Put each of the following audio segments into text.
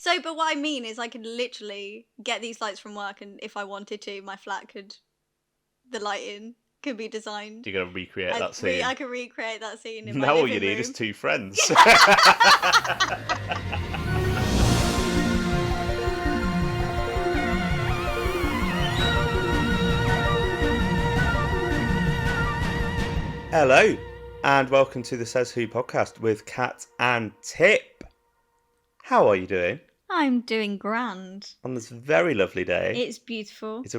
So, but what I mean is I could literally get these lights from work, and if I wanted to, my flat the lighting could be designed. You're going to recreate that scene. I could recreate that scene in my now living all you need room. is 2 friends. Hello, and welcome to the Says Who podcast with Kat and Tip. How are you doing? I'm doing grand. On this very lovely day. It's beautiful. It's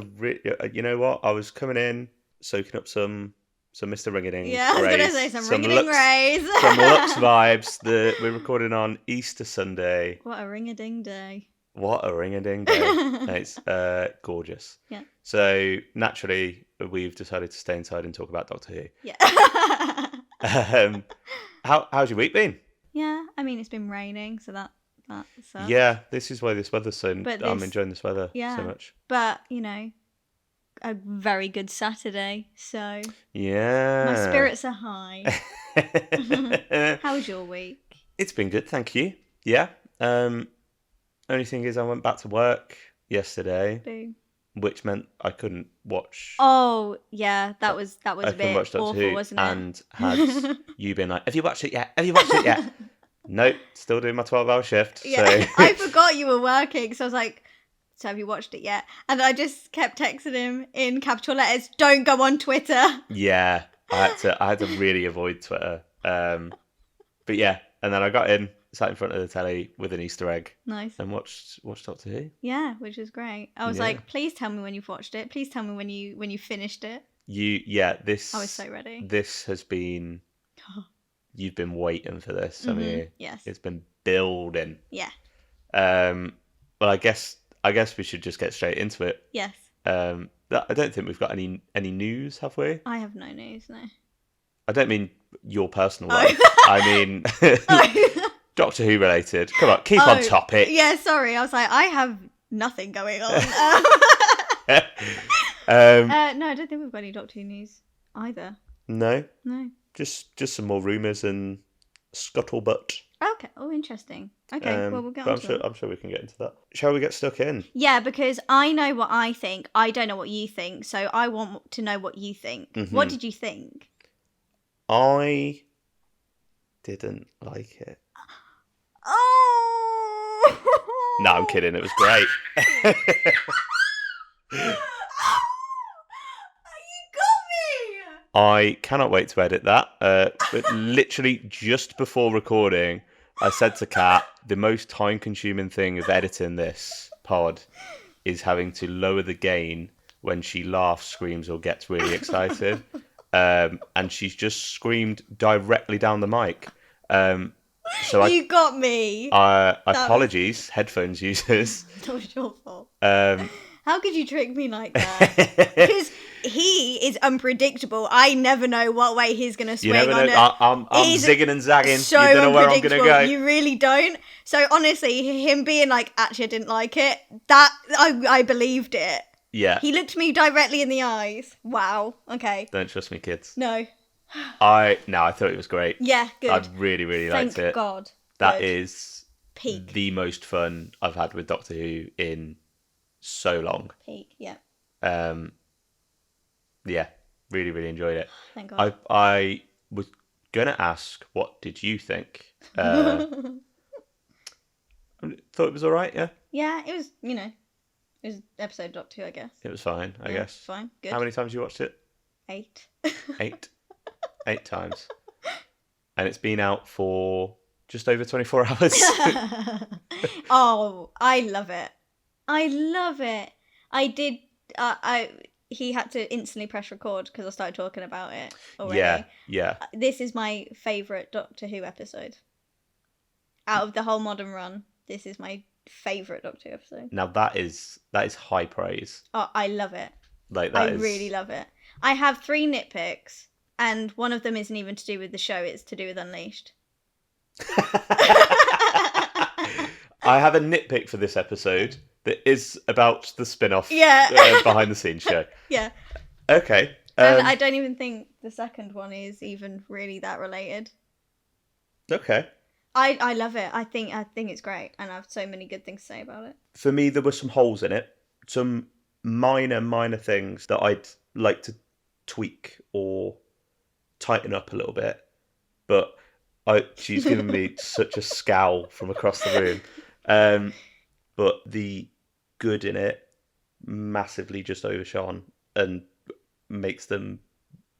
you know what? I was coming in, soaking up some Mr. Ring-a-ding. Yeah, I was going to say some ring-a-ding rays. Some Lux vibes. We're recording on Easter Sunday. What a ring-a-ding day. What a ring-a-ding day. It's gorgeous. Yeah. So, naturally, we've decided to stay inside and talk about Doctor Who. Yeah. How's your week been? Yeah, I mean, it's been raining, so that sucks. Yeah, this is why this weather's so... I'm enjoying this weather so much. But, you know, a very good Saturday, so... Yeah. My spirits are high. How was your week? It's been good, thank you. Yeah. Only thing is I went back to work yesterday. Boo. Which meant I couldn't watch... Oh, yeah, that was a bit awful, Who, wasn't it? And had you been like, have you watched it yet? Have you watched it yet? Nope, still doing my 12-hour shift. Yeah, so. I forgot you were working, so I was like, so have you watched it yet? And I just kept texting him in capital letters, don't go on Twitter. Yeah, I had to really avoid Twitter. But yeah, and then I got in, sat in front of the telly with an Easter egg. Nice. And watched Doctor Who. Yeah, which was great. I was like, please tell me when you've watched it. Please tell me when you finished it. This... I was so ready. This has been... You've been waiting for this, haven't you? Yes. It's been building. Yeah. Well, I guess we should just get straight into it. Yes. I don't think we've got any news, have we? I have no news, no. I don't mean your personal life. I mean Doctor Who related. Come on, keep on topic. Yeah, sorry. I was like, I have nothing going on. No, I don't think we've got any Doctor Who news either. No? No. Just some more rumours and scuttlebutt. Okay. Oh, interesting. Okay, well, we'll get on to that. I'm sure we can get into that. Shall we get stuck in? Yeah, because I know what I think. I don't know what you think, so I want to know what you think. Mm-hmm. What did you think? I didn't like it. Oh! No, I'm kidding. It was great. I cannot wait to edit that. But literally just before recording, I said to Kat, the most time-consuming thing of editing this pod is having to lower the gain when she laughs, screams, or gets really excited. And she's just screamed directly down the mic. So you got me. Apologies, headphones users. That was your fault. How could you trick me like that? Because he is unpredictable. I never know what way he's going to swing. You never know. I'm zigging and zagging. So you don't know where I'm going to go. You really don't. So honestly, him being like, actually, I didn't like it, that I believed it. Yeah. He looked me directly in the eyes. Wow. Okay. Don't trust me, kids. No. I thought it was great. Yeah, good. I really, really liked it. Thank God. That is peak. The most fun I've had with Doctor Who in so long. Peak, yeah. Yeah, really, really enjoyed it. Thank God. I was going to ask, what did you think? Thought it was all right, yeah? Yeah, it was, it was episode Doctor Who, I guess. It was fine, I guess. Fine, good. How many times you watched it? 8. 8? 8 times. And it's been out for just over 24 hours. Oh, I love it. I love it. I did... he had to instantly press record because I started talking about it already. Yeah. This is my favourite Doctor Who episode. Out of the whole modern run, this is my favourite Doctor Who episode. Now that is high praise. Oh, I love it. I really love it. I have 3 nitpicks, and one of them isn't even to do with the show, it's to do with Unleashed. I have a nitpick for this episode that is about the spin-off behind the scenes show. Yeah. Okay. And I don't even think the second one is even really that related. Okay. I love it. I think it's great, and I have so many good things to say about it. For me, there were some holes in it, some minor things that I'd like to tweak or tighten up a little bit. But she's given me such a scowl from across the room. But the good in it massively just overshone and makes them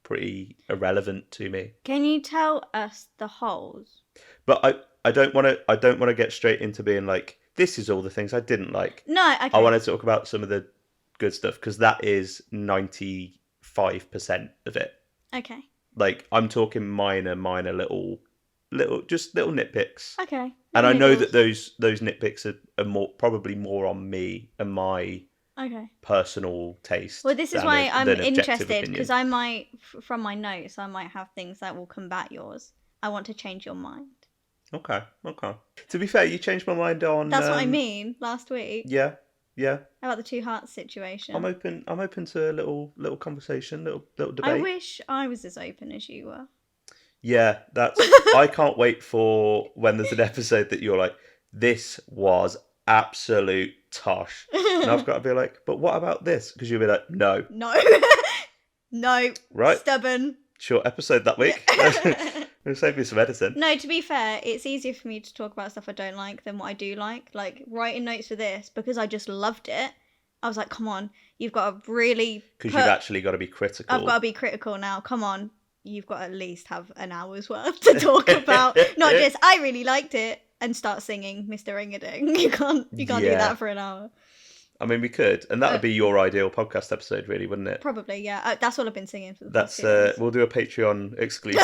pretty irrelevant to me. Can you tell us the holes? But I don't want to get straight into being like, this is all the things I didn't like. No, okay. I want to talk about some of the good stuff because that is 95% of it. Okay. Like, I'm talking minor little nitpicks. Okay. And I know that those nitpicks are probably more on me and my personal taste. Well, this is why I'm interested, because I might, from my notes, I might have things that will combat yours. I want to change your mind. Okay. To be fair, you changed my mind on... That's what I mean, last week. Yeah. How about the two hearts situation? I'm open to a little conversation, little debate. I wish I was as open as you were. Yeah, I can't wait for when there's an episode that you're like, this was absolute tosh. And I've got to be like, but what about this? Because you'll be like, no. No. Right. Stubborn. Short episode that week. It'll save me some editing. No, to be fair, it's easier for me to talk about stuff I don't like than what I do like. Like, writing notes for this, because I just loved it, I was like, come on, you've got to really... Because you've actually got to be critical. I've got to be critical now. Come on. You've got to at least have an hour's worth to talk about. Not just, I really liked it, and start singing Mr. Ring-a-Ding. You can't do that for an hour. I mean, we could, and that would be your ideal podcast episode, really, wouldn't it? Probably, yeah. That's all I've been singing for the past 2 years. We'll do a Patreon exclusive.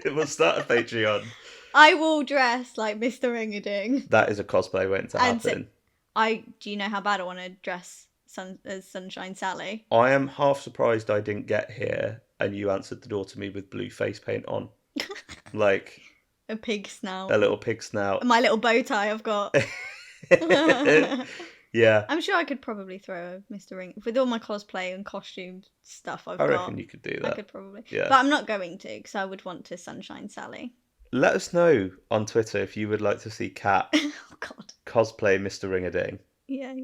We'll start a Patreon. I will dress like Mr. Ring-a-Ding. That is a cosplay waiting to happen. Do you know how bad I want to dress as Sunshine Sally? I am half surprised I didn't get here and you answered the door to me with blue face paint on. Like... a pig snout. A little pig snout. My little bow tie I've got. Yeah. I'm sure I could probably throw a Mr. Ring... with all my cosplay and costume stuff I've got. I reckon you could do that. I could probably. Yeah. But I'm not going to, because I would want to Sunshine Sally. Let us know on Twitter if you would like to see Kat cosplay Mr. Ring-a-Ding. Yeah.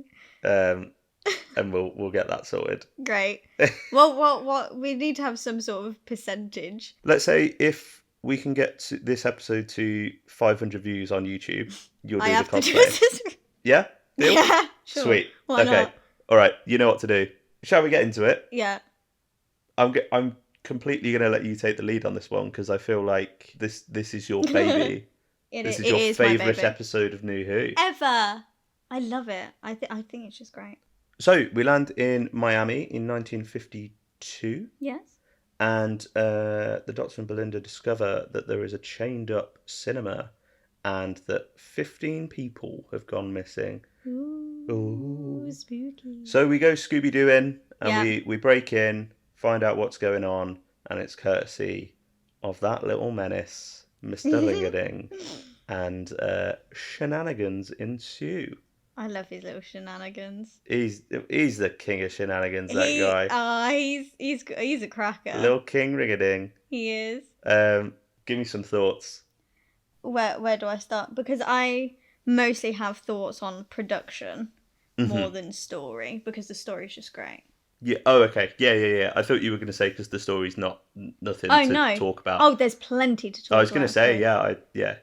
And we'll get that sorted. Great. Well, we need to have some sort of percentage. Let's say if we can get this episode to 500 views on YouTube, you'll do the cosplay. Yeah? Deal? Yeah, sure. Sweet. Why not? All right. You know what to do. Shall we get into it? Yeah. I'm completely going to let you take the lead on this one because I feel like this is your baby. This is your favourite episode of New Who. Ever. I love it. I think it's just great. So, we land in Miami in 1952. Yes. And the Doctor and Belinda discover that there is a chained up cinema and that 15 people have gone missing. Ooh. Spooky. So we go Scooby-Dooing and we break in, find out what's going on, and it's courtesy of that little menace, Mr. Ring-a-Ding, and shenanigans ensue. I love his little shenanigans. He's the king of shenanigans, that guy. He's a cracker. Little King Ring-a-Ding. He is. Give me some thoughts. Where do I start? Because I mostly have thoughts on production more than story, because the story's just great. Yeah. Oh, okay. Yeah. I thought you were going to say because the story's nothing to talk about. Oh, there's plenty to talk about. I was going to say, yeah.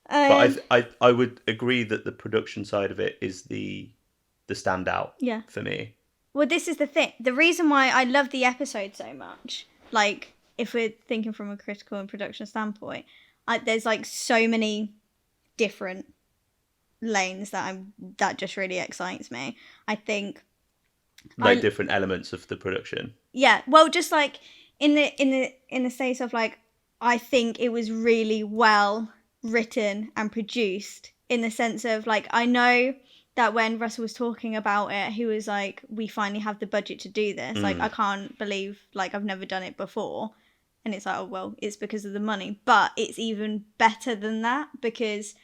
But I would agree that the production side of it is the standout for me. Well, this is the thing. The reason why I love the episode so much, like, if we're thinking from a critical and production standpoint, there's like so many different lanes that just really excites me. I think different elements of the production. Yeah, well, just like in the sense of like, I think it was really well written and produced, in the sense of like, I know that when Russell was talking about it, he was like, we finally have the budget to do this. Like, I can't believe, like, I've never done it before. And it's like, oh, well, it's because of the money. But it's even better than that, because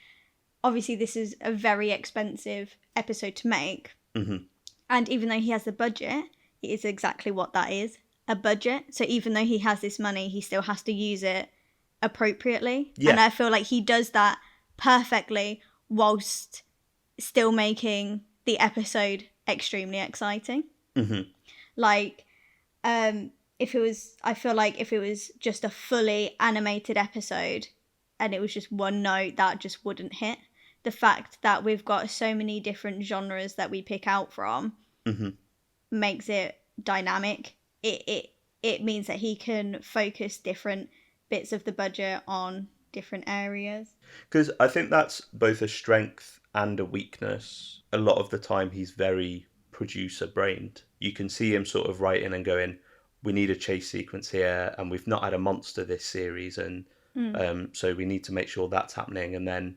obviously this is a very expensive episode to make. Mm-hmm. And even though he has the budget, it is exactly what that is, a budget. So even though he has this money, he still has to use it appropriately. Yeah. And I feel like he does that perfectly whilst still making the episode extremely exciting. Mm-hmm. Like, if it was, I feel like if it was just a fully animated episode and it was just one note, that just wouldn't hit. The fact that we've got so many different genres that we pick out from Mm-hmm. makes it dynamic. It means that he can focus different bits of the budget on different areas. Because I think that's both a strength and a weakness. A lot of the time, he's very producer brained. You can see him sort of writing and going, we need a chase sequence here, and we've not had a monster this series, and so we need to make sure that's happening. And then,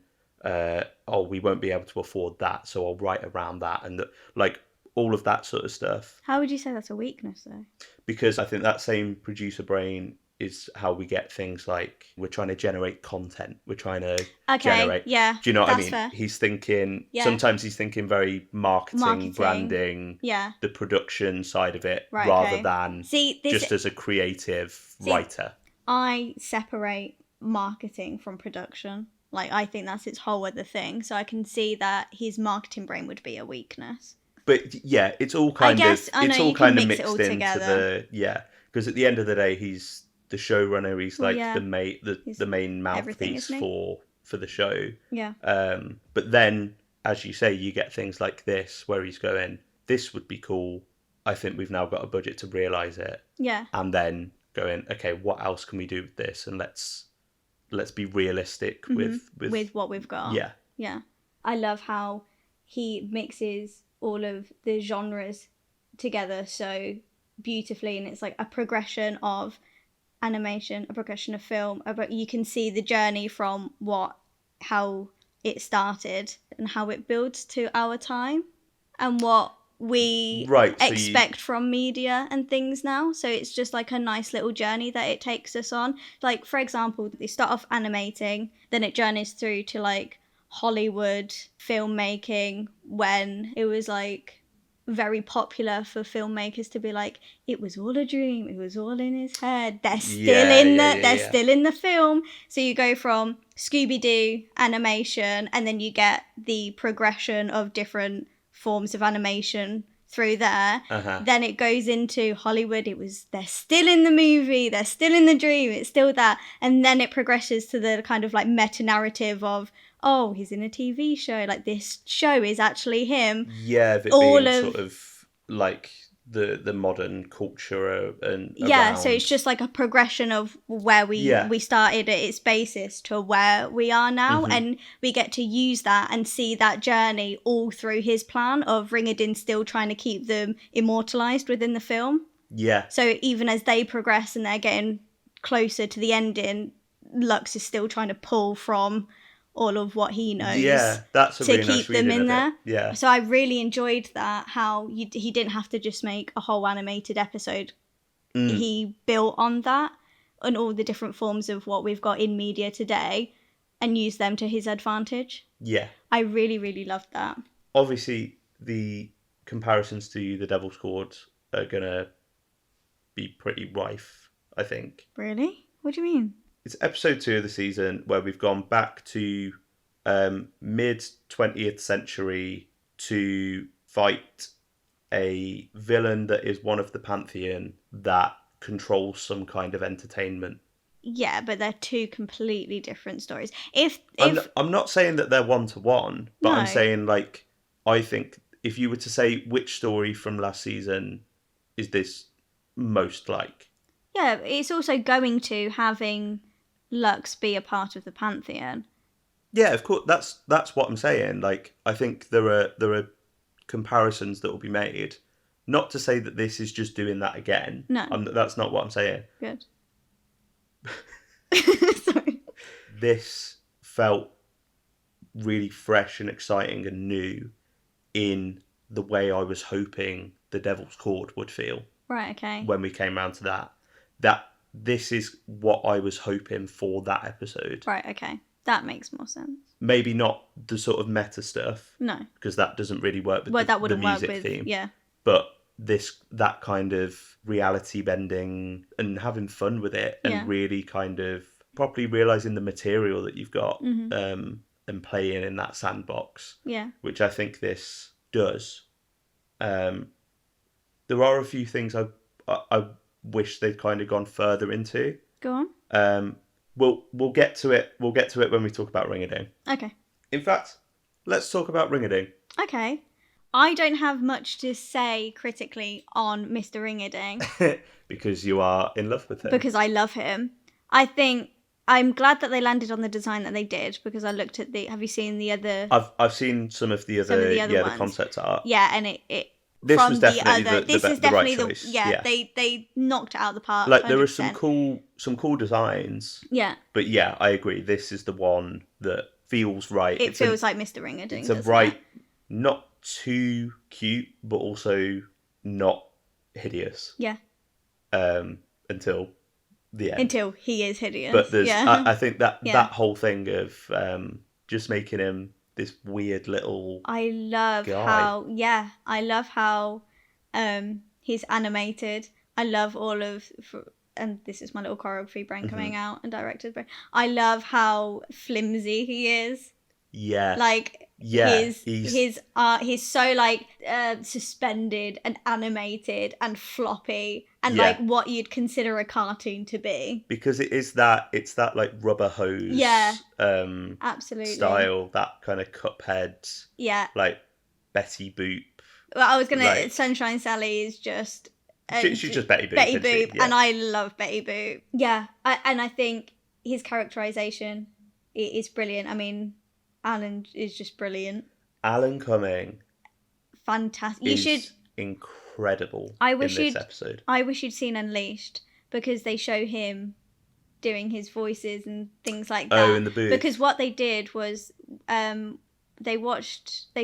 we won't be able to afford that, so I'll write around that, and like all of that sort of stuff. How would you say that's a weakness, though? Because I think that same producer brain is how we get things like we're trying to generate content. We're trying to generate. Yeah. Do you know what I mean? Fair. He's thinking. Yeah. Sometimes he's thinking very marketing, branding. Yeah. The production side of it, rather than just as a creative writer. I separate marketing from production. Like, I think that's its whole other thing. So I can see that his marketing brain would be a weakness. But yeah, it's all kind of mixed into the because at the end of the day, he's the showrunner. He's the main mouthpiece for the show. Yeah. But then, as you say, you get things like this where he's going, "This would be cool. I think we've now got a budget to realise it." Yeah. And then going, "Okay, what else can we do with this? And let's be realistic with what we've got." Yeah. Yeah. I love how he mixes all of the genres together so beautifully, and it's like a progression of animation, a progression of film, but you can see the journey from how it started and how it builds to our time and what we expect from media and things now. So it's just like a nice little journey that it takes us on. Like, for example, they start off animating, then it journeys through to like Hollywood filmmaking, when it was like very popular for filmmakers to be like, it was all a dream, it was all in his head, they're still in the film. So you go from Scooby-Doo animation, and then you get the progression of different forms of animation through there. Then it goes into Hollywood, they're still in the movie, they're still in the dream, it's still that. And then it progresses to the kind of like meta narrative of, oh, he's in a TV show, like this show is actually him. Yeah, if it being sort of like the modern culture and around. So it's just like a progression of where we started at its basis to where we are now, and we get to use that and see that journey all through his plan of Ringadin still trying to keep them immortalized within the film. Yeah. So even as they progress and they're getting closer to the ending, Lux is still trying to pull from all of what he knows. Yeah, that's a to really keep nice them in there. It. Yeah. So I really enjoyed that, how he didn't have to just make a whole animated episode. He built on that and all the different forms of what we've got in media today and used them to his advantage. Yeah. I really, really loved that. Obviously, the comparisons to The Devil's Court are going to be pretty rife, I think. Really? What do you mean? It's episode 2 of the season where we've gone back to mid 20th century to fight a villain that is one of the Pantheon that controls some kind of entertainment. Yeah, but they're two completely different stories. I'm not saying that they're one-to-one, but I'm saying, like, I think if you were to say which story from last season is this most like? Yeah, it's also going to having Lux be a part of the Pantheon. Yeah, of course. That's what I'm saying. Like, I think there are comparisons that will be made. Not to say that this is just doing that again. No, that's not what I'm saying. Good. Sorry. This felt really fresh and exciting and new in the way I was hoping The Devil's Court would feel. Right. Okay. When we came round to that this is what I was hoping for that episode. Right, okay. That makes more sense. Maybe not the sort of meta stuff. No. Because that doesn't really work with the music theme. Yeah. But that kind of reality bending and having fun with it and really kind of properly realizing the material that you've got, Mm-hmm. and playing in that sandbox, Yeah. which I think this does. There are a few things I wish they'd kind of gone further into. Go on. We'll get to it. We'll get to it when we talk about Ring a Ding. Okay. In fact, let's talk about Ring a Ding. Okay. I don't have much to say critically on Mr. Ring-a-Ding Because you are in love with him. because I love him. I think I'm glad that they landed on the design that they did because I looked at the. Have you seen the other? I've seen some of the other ones. the concept art. Yeah, and it This from was definitely the other. This is the right definitely choice. yeah. They knocked it out of the park. Like there 100%. are some cool designs. Yeah. But yeah, I agree. This is the one that feels right. It feels like Mr. Ring-a-Ding. It's a right, not too cute, but also not hideous. Yeah. Until the end. Until he is hideous. But there's, yeah. I think that whole thing of just making him this weird little. I love guy. I love how he's animated. I love all of. And this is my little choreography brain coming out and directed brain. I love how flimsy he is. Yeah. Like he's so like suspended and animated and floppy and Yeah. like what you'd consider a cartoon to be. Because it's that like rubber hose. Yeah. Absolutely. Style, that kind of Cuphead. Yeah. Like Betty Boop. Well, I was gonna. Sunshine Sally is just. She's just Betty Boop. Betty Boop, yeah. and I love Betty Boop. Yeah, and I think his characterization is brilliant. I mean, Alan is just brilliant. Alan Cumming. Fantastic. You should. Incredible. I wish in this episode. I wish you'd seen Unleashed because they show him doing his voices and things like that. Oh, in the booth. Because what they did was, they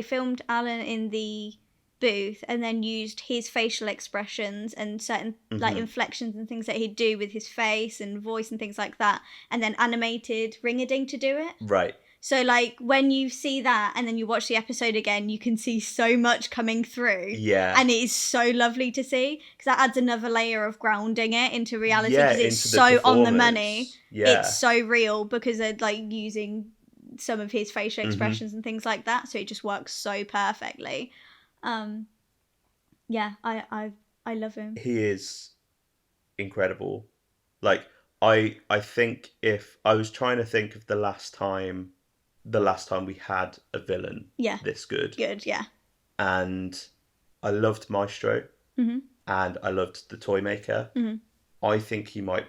filmed Alan in the booth and then used his facial expressions and certain like inflections and things that he'd do with his face and voice and things like that, and then animated Ring-a-Ding to do it. Right. So like when you see that and then you watch the episode again, you can see so much coming through. Yeah. And it is so lovely to see because that adds another layer of grounding it into reality because it's into so on the money. Yeah. It's so real because they're like using some of his facial expressions and things like that. So it just works so perfectly. Yeah, I love him. He is incredible. Like I think if I was trying to think of the last time we had a villain this good. Good, yeah. And I loved Maestro and I loved the Toy Maker. I think he might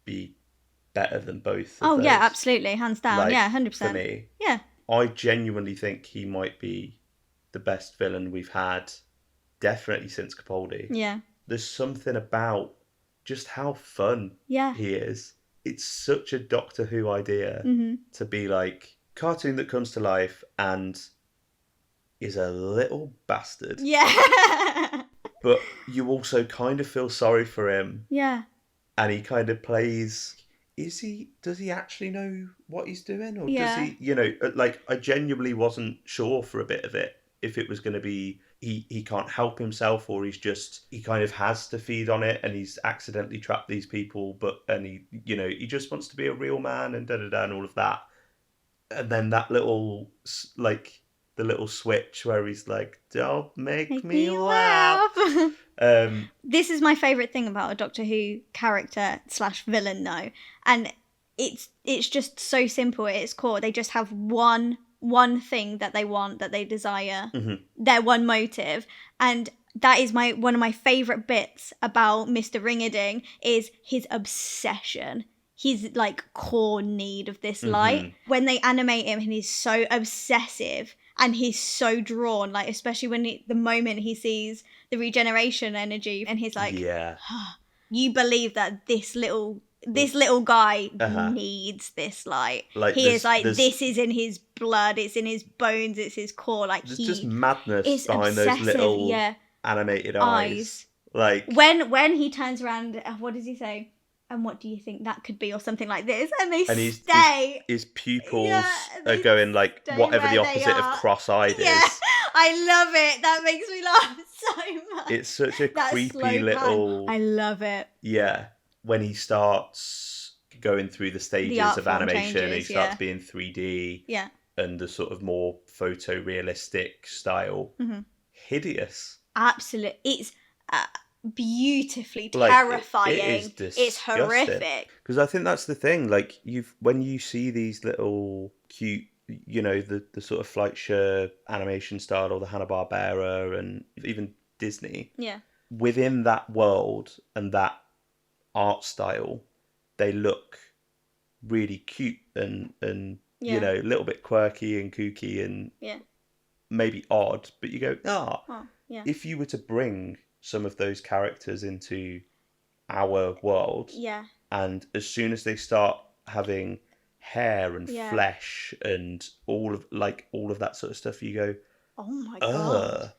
be better than both of those. Yeah, absolutely, hands down. Like, 100%. For me. Yeah. I genuinely think he might be the best villain we've had, definitely since Capaldi. Yeah. There's something about just how fun he is. It's such a Doctor Who idea to be like cartoon that comes to life and is a little bastard. Yeah. But you also kind of feel sorry for him. Yeah. And he kind of plays. Does he actually know what he's doing? Or does he, like I genuinely wasn't sure for a bit of it if it was going to be he can't help himself or he kind of has to feed on it and he's accidentally trapped these people, and he just wants to be a real man and and all of that. And then that little like the little switch where he's like, "Don't make me laugh." This is my favourite thing about a Doctor Who character / villain though, and it's just so simple at its core. They just have one thing that they want, that they desire, their one motive, and that is one of my favourite bits about Mr. Ring-a-Ding is his obsession. His like core need of this light. When they animate him and he's so obsessive and he's so drawn, like especially when the moment he sees the regeneration energy and he's like, you believe that this little guy needs this light. Like he is like, this is in his blood, it's in his bones, it's his core. Like there's just madness behind those little animated eyes. Like when he turns around, what does he say? And what do you think that could be, or something like this? And they stay. His pupils are going like whatever the opposite of cross-eyed is. I love it. That makes me laugh so much. It's such a creepy little. I love it. Yeah, when he starts going through the stages art of form animation, and he changes, starts yeah. being 3D Yeah. and the sort of more photorealistic style. Mm-hmm. Hideous. Absolutely. It's beautifully Like it is terrifying. It's disgusting. horrific. Because I think that's the thing. Like when you see these little cute, the sort of Fleischer animation style, or the Hanna-Barbera, and even Disney, Yeah. within that world and that art style, they look really cute and Yeah. a little bit quirky and kooky and Yeah. maybe odd. But you go, Oh, yeah. if you were to bring some of those characters into our world, Yeah. and as soon as they start having hair and Yeah. flesh and all of that sort of stuff, you go, Oh my god.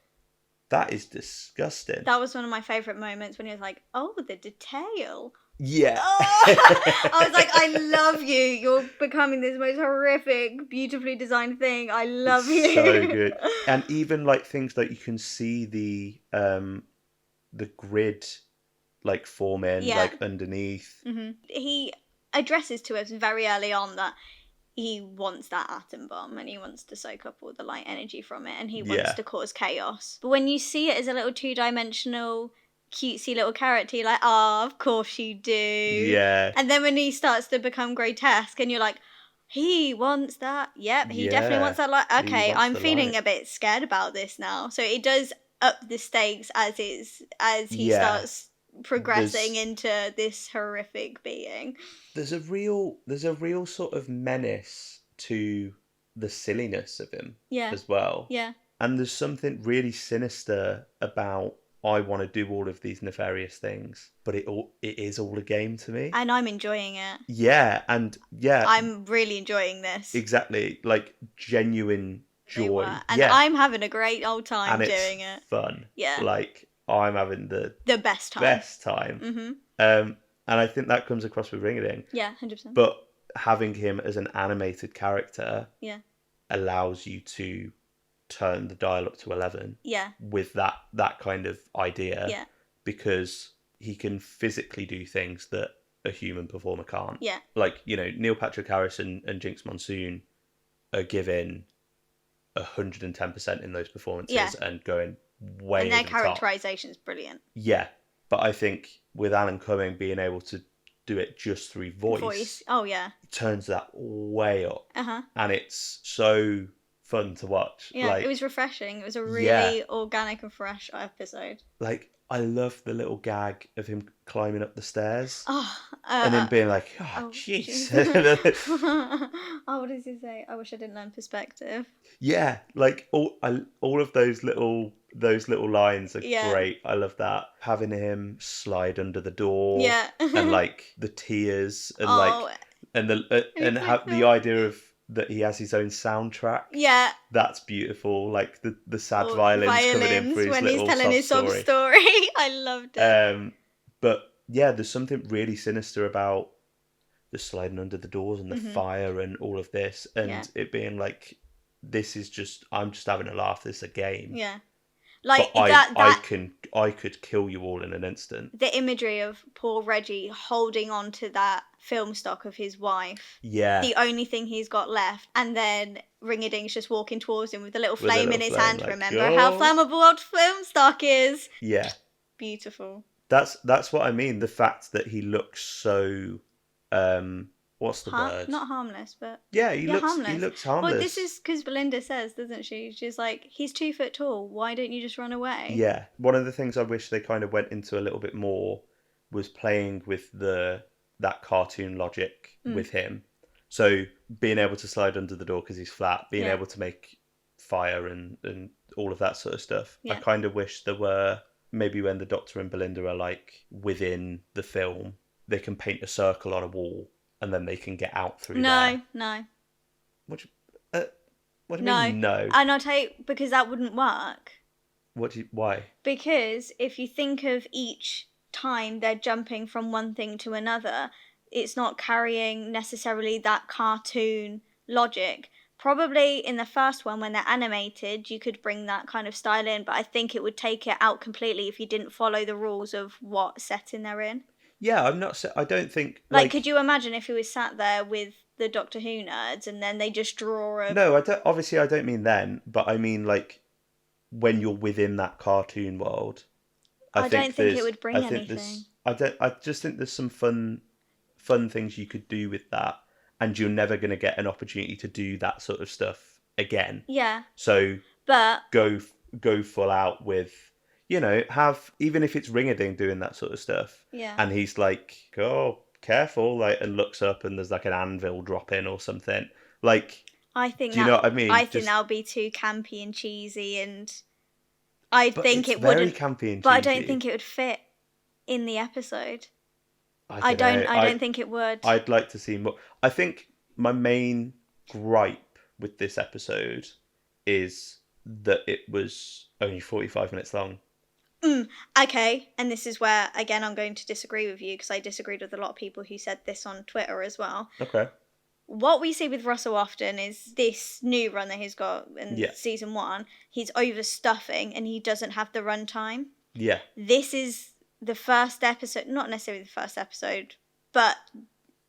that is disgusting. That was one of my favourite moments when he was like, oh, the detail. Yeah. Oh! I was like, I love you. You're becoming this most horrific, beautifully designed thing. I love It's you. so good. And even like things that you can see the grid like forming, Yeah. like underneath. Mm-hmm. He addresses to us very early on that he wants that atom bomb and he wants to soak up all the light energy from it and he wants Yeah. to cause chaos. But when you see it as a little two-dimensional, cutesy little character, you're like, oh, of course you do. Yeah. And then when he starts to become grotesque and you're like, he wants that. Yep, he definitely Yeah. wants that light. He Okay, wants I'm the feeling light. a bit scared about this now. So it does up the stakes as he Yeah. starts progressing into this horrific being. There's a real sort of menace to the silliness of him Yeah. as well. Yeah. And there's something really sinister about, I want to do all of these nefarious things, but it is all a game to me. And I'm enjoying it. Yeah, and yeah, I'm really enjoying this. exactly, like genuine joy. And yeah, I'm having a great old time and doing it's it. fun. Yeah. Like I'm having the best time. best time. Mm-hmm. And I think that comes across with Ring-a-Ding. Yeah, 100%. But having him as an animated character, yeah, allows you to turn the dial up to 11. Yeah. With that kind of idea. Yeah. Because he can physically do things that a human performer can't. Yeah. Like, Neil Patrick Harris and Jinx Monsoon are giving 110% in those performances and going way and over their the characterization is brilliant. Yeah, but I think with Alan Cumming being able to do it just through voice, Oh yeah, turns that way up. Uh-huh. And it's so fun to watch. Yeah, like, it was refreshing. It was a really organic and fresh episode. Like, I love the little gag of him climbing up the stairs. Oh, and then being like, jeez. Oh, what does he say? I wish I didn't learn perspective. Yeah, like all of those little lines are great. I love that. Having him slide under the door. Yeah. And like the tears and the idea of that he has his own soundtrack. Yeah. That's beautiful. Like the sad violins coming in for his when little he's telling his sob story. I loved it. But yeah, there's something really sinister about the sliding under the doors and the fire and all of this, and it being like, this is just, I'm just having a laugh. This is a game. Yeah. Like but that, I could kill you all in an instant. The imagery of poor Reggie holding on to that film stock of his wife. Yeah. The only thing he's got left, and then Ring-a-Ding's just walking towards him with a little flame in his hand. Like, remember how flammable old film stock is? Yeah. Beautiful. That's what I mean. The fact that he looks so, what's the word? Not harmless, but he looks harmless. Well, this is because Belinda says, doesn't she? She's like, he's 2 foot tall. Why don't you just run away? Yeah. One of the things I wish they kind of went into a little bit more was playing with that cartoon logic with him. So being able to slide under the door because he's flat, being able to make fire and all of that sort of stuff. Yeah. I kind of wish there were, maybe when the Doctor and Belinda are like within the film, they can paint a circle on a wall and then they can get out through there. No. What do you mean, no? And I'll tell you, because that wouldn't work. Why? Because if you think of each time they're jumping from one thing to another, it's not carrying necessarily that cartoon logic. Probably in the first one, when they're animated, you could bring that kind of style in, but I think it would take it out completely if you didn't follow the rules of what setting they're in. Yeah, I'm not. I don't think Like, could you imagine if he was sat there with the Doctor Who nerds and then they just draw a... No, I don't. Obviously, I don't mean then, but I mean like when you're within that cartoon world. I I don't think think it there's. would I bring think anything. there's. I don't. I just think there's some fun things you could do with that, and you're never going to get an opportunity to do that sort of stuff again. Yeah, So but go go full out with, have, even if it's Ringading doing that sort of stuff, yeah, and he's like, oh, careful, like, and looks up and there's like an anvil drop in or something, like, do you know what I mean? I think Just, that would be too campy and cheesy, and I but think it's it very wouldn't. campy and But I don't cheesy. think it would fit in the episode. I don't know. I don't think it would. I'd like to see more. I think my main gripe with this episode is that it was only 45 minutes long. Okay, and this is where again I'm going to disagree with you because I disagreed with a lot of people who said this on Twitter as well. Okay. What we see with Russell often is this new run that he's got in Yeah. season 1. He's overstuffing and he doesn't have the runtime. Yeah. This is the first episode, not necessarily the first episode, but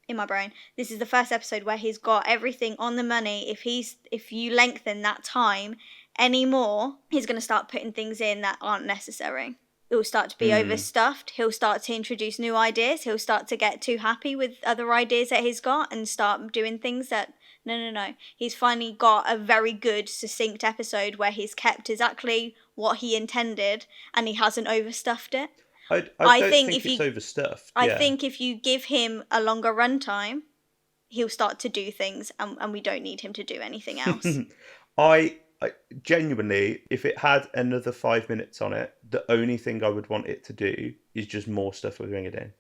in my brain, this is the first episode where he's got everything on the money. If you lengthen that time anymore, he's going to start putting things in that aren't necessary. It will start to be overstuffed. He'll start to introduce new ideas. He'll start to get too happy with other ideas that he's got and start doing things that, no. He's finally got a very good, succinct episode where he's kept exactly what he intended and he hasn't overstuffed it. I don't think it's overstuffed. I think if you give him a longer runtime, he'll start to do things and we don't need him to do anything else. I genuinely, if it had another 5 minutes on it, the only thing I would want it to do is just more stuff with Ringadin.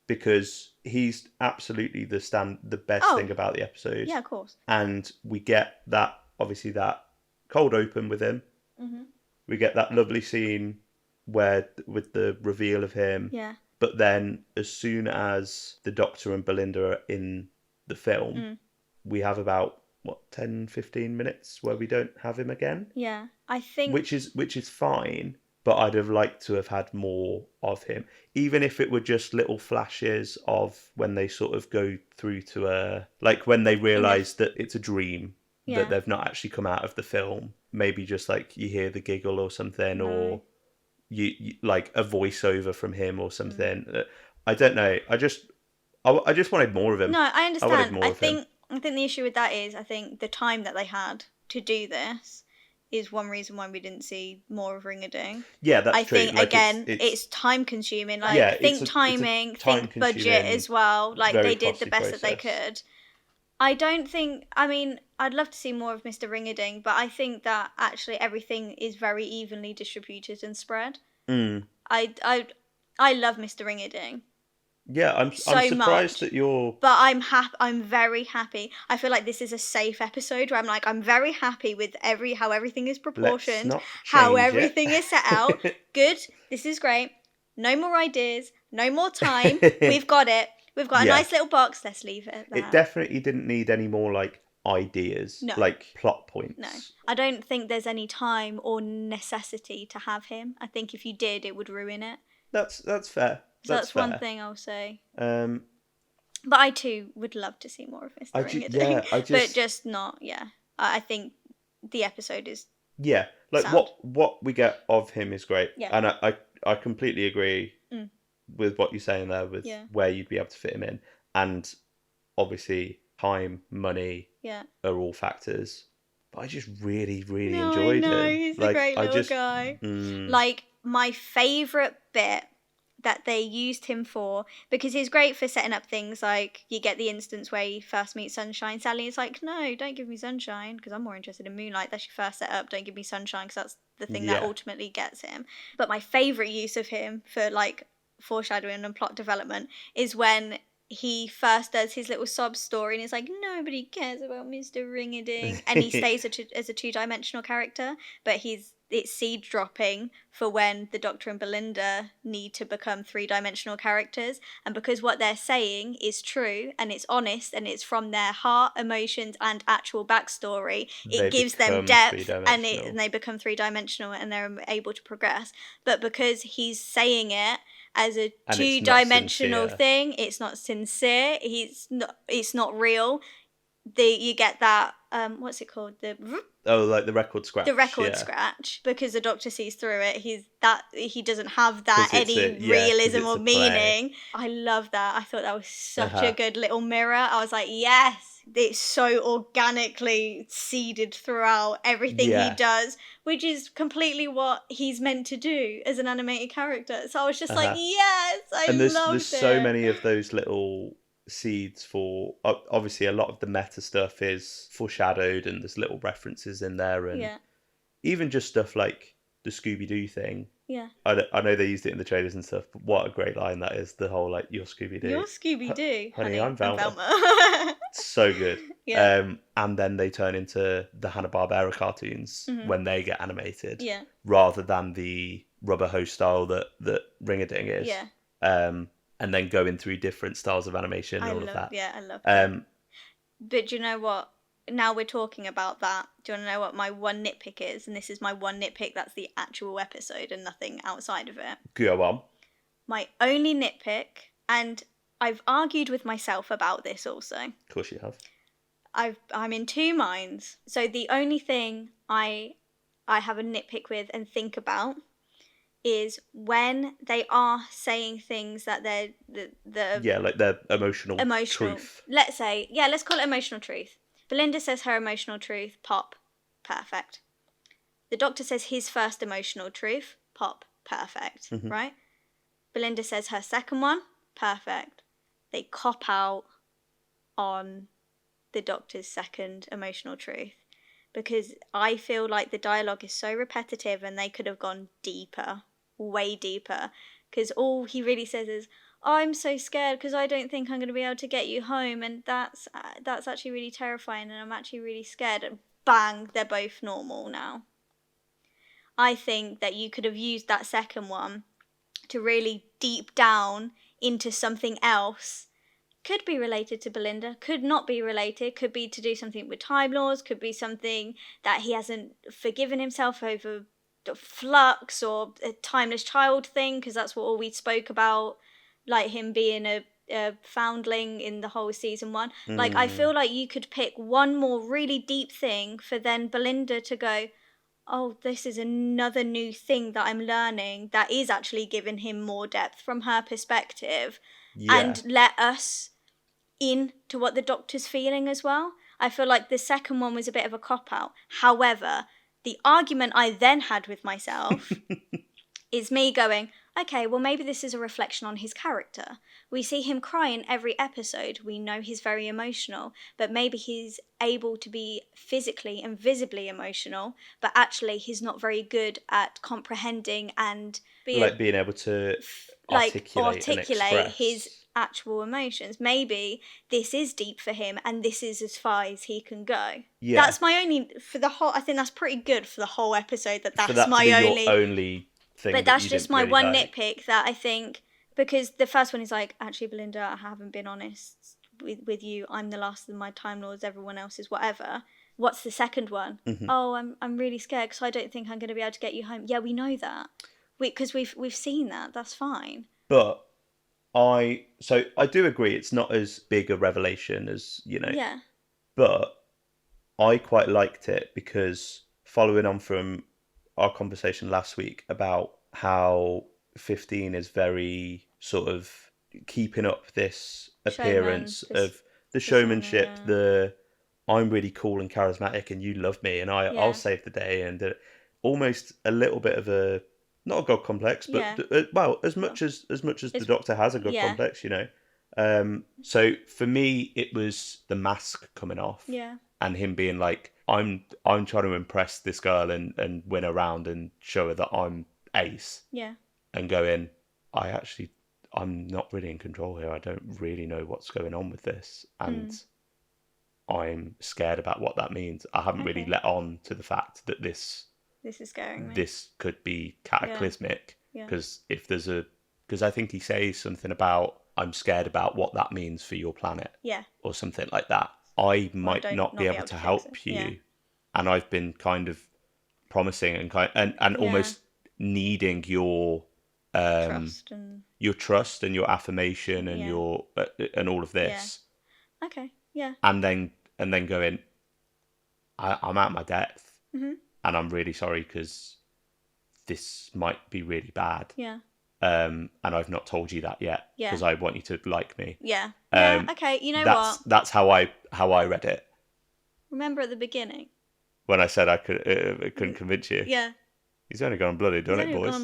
Because he's absolutely the best thing about the episode. Yeah, of course. And we get that, obviously, that cold open with him. Mm-hmm. We get that lovely scene where with the reveal of him. Yeah. But then as soon as the Doctor and Belinda are in the film, we have about 10, 15 minutes where we don't have him again. Yeah. I think which is fine, but I'd have liked to have had more of him. Even if it were just little flashes of when they sort of go through to like when they realise that it's a dream, that they've not actually come out of the film. Maybe just like you hear the giggle or something, or you like a voiceover from him or something. I don't know. I just wanted more of him. No, I understand. I think the issue with that is I think the time that they had to do this is one reason why we didn't see more of Ringading. Yeah, that's true. I think like, again, it's time consuming. Like timing, think budget as well. Like they did the best that they could. I don't think. I mean, I'd love to see more of Mr. Ringading, but I think that actually everything is very evenly distributed and spread. I love Mr. Ringading. Yeah, I'm surprised that you're. But I'm very happy. I feel like this is a safe episode where I'm very happy with how everything is proportioned, how everything is set out. Good. This is great. No more ideas. No more time. We've got it. We've got a nice little box. Let's leave it at that. It definitely didn't need any more like ideas, like plot points. No, I don't think there's any time or necessity to have him. I think if you did, it would ruin it. That's fair. So that's fair. One thing I'll say. But I too would love to see more of Mr. Ringading. But just not. Yeah, I think the episode is. Yeah, like sound. What we get of him is great. Yeah. And I completely agree with what you're saying there with where you'd be able to fit him in, and obviously time, money, are all factors. But I just really enjoyed him. He's a great little guy. Like my favourite bit that they used him for, because he's great for setting up things like you get the instance where you first meet Sunshine. Sally is like, no, don't give me Sunshine because I'm more interested in Moonlight. That's your first setup. Don't give me Sunshine because that's the thing that ultimately gets him. But my favourite use of him for like foreshadowing and plot development is when he first does his little sob story and it's like, nobody cares about Mr. Ringading, and he stays as a two-dimensional character, but he's it's seed dropping for when the Doctor and Belinda need to become three-dimensional characters. And because what they're saying is true and it's honest and it's from their heart, emotions, and actual backstory, They it gives them become depth and three-dimensional. and they become three-dimensional and they're able to progress. But because he's saying it as a And it's not two-dimensional sincere. thing, it's not sincere. It's not real. You get that what's it called, Oh, like the record scratch. the record yeah. scratch, because the Doctor sees through it. He doesn't have that 'Cause it's any a- yeah, 'cause realism it's or a play. meaning. I love that. I thought that was such a Uh-huh. good little mirror. I was like, yes, it's so organically seeded throughout everything he Yeah. does, which is completely what he's meant to do as an animated character. So I was just like, Uh-huh. yes, I And there's loved so it. many of those little seeds for obviously a lot of the meta stuff is foreshadowed and there's little references in there, and Yeah, even just stuff like the Scooby-Doo thing. yeah. I know they used it in the trailers and stuff, but what a great line that is, the whole like, you're Scooby-Doo. You're Scooby-Doo, Honey, I'm I'm Velma. Velma. So good. Yeah. And then they turn into the Hanna-Barbera cartoons when they get animated, Yeah. rather than the rubber hose style that Ring-a-Ding is. Yeah. And then going through different styles of animation and all of that. Yeah, I love that. But do you know what? Now we're talking about that. Do you want to know what my one nitpick is? And this is my one nitpick. That's the actual episode and nothing outside of it. Go on. My only nitpick, and I've argued with myself about this also. Of course you have. I'm in two minds. So the only thing I have a nitpick with and think about is when they are saying things that they're Yeah, like their emotional truth. Let's say, yeah, let's call it emotional truth. Belinda says her emotional truth, pop, perfect. The Doctor says his first emotional truth, pop, perfect, right? Belinda says her second one, perfect. They cop out on the Doctor's second emotional truth, because I feel like the dialogue is so repetitive and they could have gone deeper, way deeper, because all he really says is, I'm so scared because I don't think I'm going to be able to get you home, and that's actually really terrifying, and I'm actually really scared. And bang, they're both normal now. I think that you could have used that second one to really deep down into something else. Could be related to Belinda, could not be related, could be to do something with Time Lords, could be something that he hasn't forgiven himself over the flux or a timeless child thing, because that's what all we spoke about, like him being a foundling in the whole season one. Like, I feel like you could pick one more really deep thing for then Belinda to go, oh, this is another new thing that I'm learning that is actually giving him more depth from her perspective, and let us into what the Doctor's feeling as well. I feel like the second one was a bit of a cop-out. However, the argument I then had with myself is me going, okay, well, maybe this is a reflection on his character. We see him cry in every episode. We know he's very emotional, but maybe he's able to be physically and visibly emotional, but actually he's not very good at comprehending and being able to articulate and express his actual emotions. Maybe this is deep for him and this is as far as he can go. Yeah. That's my only, for the whole, I think that's pretty good for the whole episode, that's that my only thing. But that's just my really one nitpick that I think, because the first one is like, actually, Belinda, I haven't been honest with you. I'm the last of my Time Lords. Everyone else is whatever. What's the second one? Oh, I'm really scared because I don't think I'm going to be able to get you home. Yeah, we know that, because we've seen that. That's fine. But I do agree it's not as big a revelation as, Yeah. But I quite liked it because, following on from our conversation last week about how 15 is very sort of keeping up this appearance of the showmanship, the I'm really cool and charismatic and you love me and I'll save the day, and almost a little bit of a, not a god complex, but well, as much as the Doctor has a god complex, so for me it was the mask coming off, and him being like, I'm trying to impress this girl and win her round and show her that I'm ace, and going, I'm not really in control here. I don't really know what's going on with this, and I'm scared about what that means. I haven't really let on to the fact that this This is scaring me. this could be cataclysmic. Yeah. Because because I think he says something about, I'm scared about what that means for your planet. Yeah. Or something like that. I might not be able to fix help it. you. Yeah. And I've been kind of promising and almost needing your Trust and your trust and your affirmation and Yeah. your and all of this. Okay. Yeah. And then going, I'm at my depth, Mhm. and I'm really sorry because this might be really bad. Yeah. And I've not told you that yet Yeah. because I want you to like me. Yeah. Yeah. Okay. You know what? That's how I read it Remember at the beginning? when I said I couldn't convince you. Yeah. He's only gone and bloody done it, boys.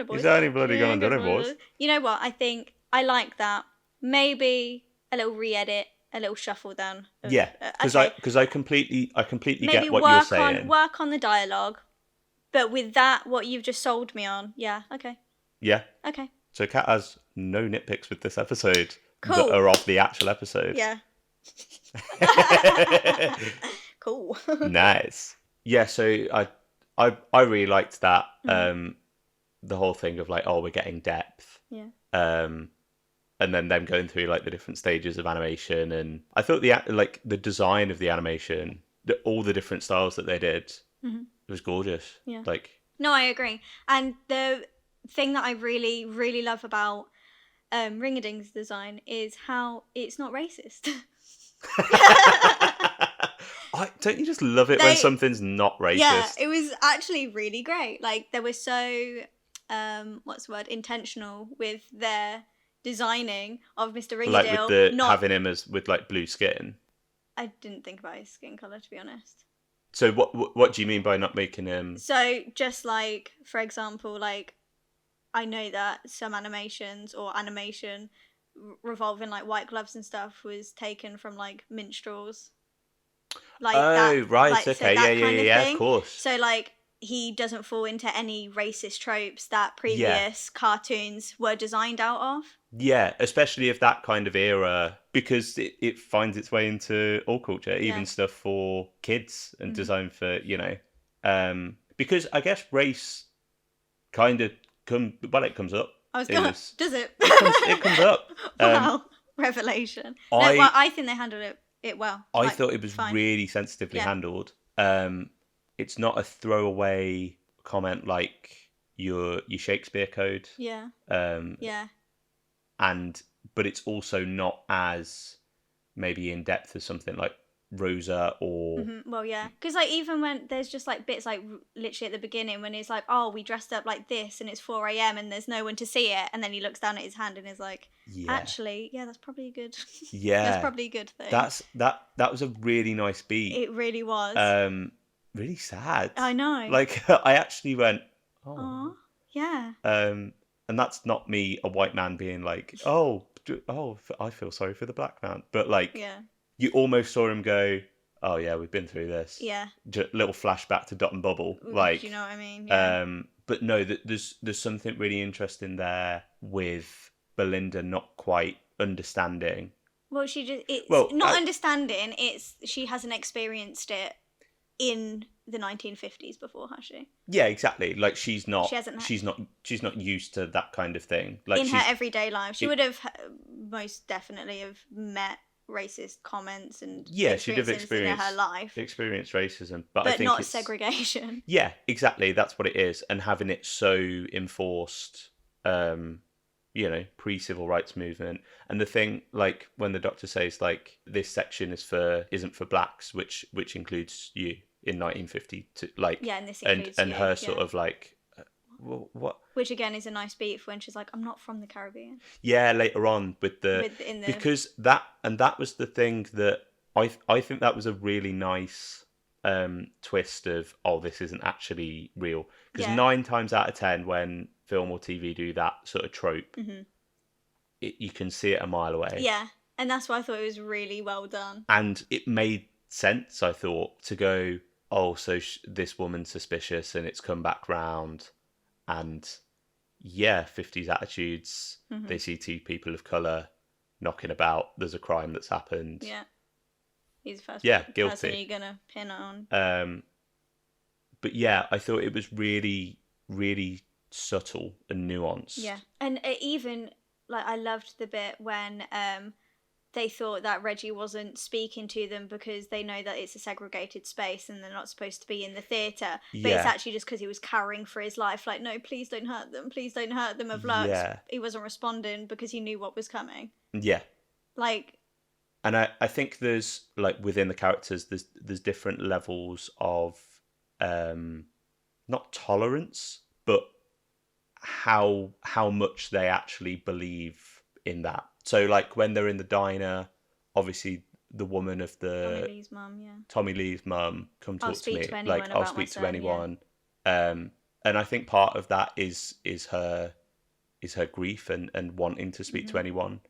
Boys. He's only bloody gone and done it, boys. You know what? I think I like that. Maybe a little re-edit, a little shuffle down. Yeah, because I completely Maybe get what you're saying. work on the dialogue, but with that, what you've just sold me on, yeah, okay, Yeah. okay, So Kat has no nitpicks with this episode Cool. that are of the actual episode. yeah, cool. Nice. Yeah. So I really liked that. The whole thing of like, oh, we're getting depth. Yeah. And then them going through like the different stages of animation, and I thought the design of the animation, all the different styles that they did, it was gorgeous. Yeah. Like, No, I agree. And the thing that I really, really love about Ring-a-Ding's design is how it's not racist. Don't you just love it when something's not racist? Yeah, it was actually really great. Like they were so what's the word? Intentional with their designing of Mr. Ring-a-Ding. Like with having him as with like blue skin. I didn't think about his skin color, to be honest. So what do you mean by not making him? So just like, for example, like I know that some animations or animation revolving like white gloves and stuff was taken from like minstrels. Like that, right, like, okay, so that yeah, thing. of course. So like he doesn't fall into any racist tropes that previous cartoons were designed out of. Yeah, especially of that kind of era, because it finds its way into all culture, even stuff for kids and designed for, because I guess race kind of it comes up. Does it? It comes up. Wow, revelation. I think they handled it well. I thought it was really sensitively handled. It's not a throwaway comment like your Shakespeare code. Yeah. Yeah. But it's also not as maybe in depth as something like Rosa or Well, yeah, because like even when there's just like bits like literally at the beginning when it's like, oh, we dressed up like this and it's 4 a.m. and there's no one to see it, and then he looks down at his hand and is like, actually, yeah, that's probably a good. That's probably a good thing. That was a really nice beat. It really was. Really sad. I know. Like I actually went, oh. Aww, yeah. And that's not me, a white man, being like, oh, I feel sorry for the black man. But like, you almost saw him go, oh yeah, we've been through this. Yeah. Little flashback to Dot and Bubble. Like, do you know what I mean? Yeah. But no, there's something really interesting there with Belinda not quite understanding. Well, understanding. It's she hasn't experienced it in the 1950s before, has she? Yeah, exactly. Like she's not used to that kind of thing. Like in her everyday life, she would have most definitely have met racist comments and she'd have experienced in her life, experienced racism, but I think not segregation. Yeah, exactly. That's what it is, and having it so enforced, pre-civil rights movement. And the thing, like when the doctor says like this section isn't for blacks, which includes you in 1952, like and this includes and you, her sort of like what, which again is a nice beat for when she's like, I'm not from the Caribbean. Yeah, later on because that was the thing that I think that was a really nice twist of, oh, this isn't actually real, because 9 times out of 10 when film or TV do that sort of trope, you can see it a mile away. Yeah, and that's why I thought it was really well done. And it made sense, I thought, to go, oh, so this woman's suspicious and it's come back round, and 50s attitudes, they see 2 people of colour knocking about, there's a crime that's happened. Yeah. He's the first guilty. person you're going to pin on. But yeah, I thought it was really, really subtle and nuanced. Yeah, and even like I loved the bit when they thought that Reggie wasn't speaking to them because they know that it's a segregated space and they're not supposed to be in the theatre. But it's Yeah. actually just because he was carrying for his life. Like, no, please don't hurt them. Please don't hurt them. Of Lux, Yeah. he wasn't responding because he knew what was coming. Yeah. Like, And I think there's like within the characters there's different levels of not tolerance, but how much they actually believe in that. So like when they're in the diner, obviously the woman of Tommy the Lee's mum, yeah. Tommy Lee's mum, come I'll talk to speak me. to anyone Like I'll about speak to my son, anyone. And I think part of that is her grief and wanting to speak to anyone.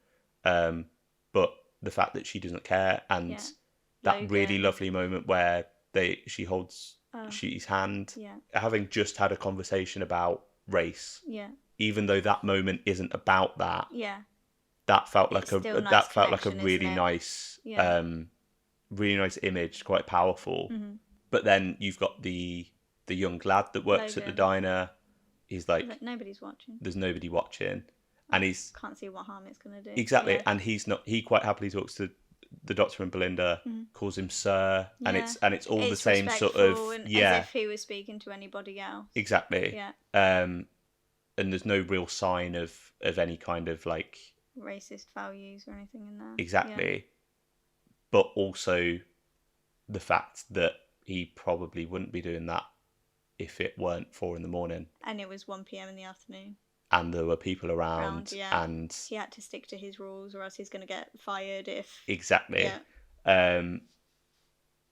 But the fact that she doesn't care, and Yeah. that really Logan. lovely moment where she holds Oh, Sheety's hand, yeah, having just had a conversation about race, yeah, even though that moment isn't about that, yeah. that felt It's like still a nice that felt like a connection, really isn't it? nice, Yeah. really nice image, quite powerful. Mhm. But then you've got the young lad that works at the Logan. diner. He's like, But nobody's watching. there's nobody watching, and he's Can't see what harm it's gonna do. exactly, Yeah. and he's not. He quite happily talks to the Doctor and Belinda, calls him Sir, and Yeah. it's all the It's same sort respectful of and yeah, as if he was speaking to anybody else. exactly. Yeah. And there's no real sign of any kind of like Racist values or anything in there. exactly, but also the fact that he probably wouldn't be doing that if it weren't 4 a.m. And it was 1 p.m. in the afternoon. and there were people around, Yeah. and He had to stick to his rules or else he's gonna get fired if exactly. Yeah.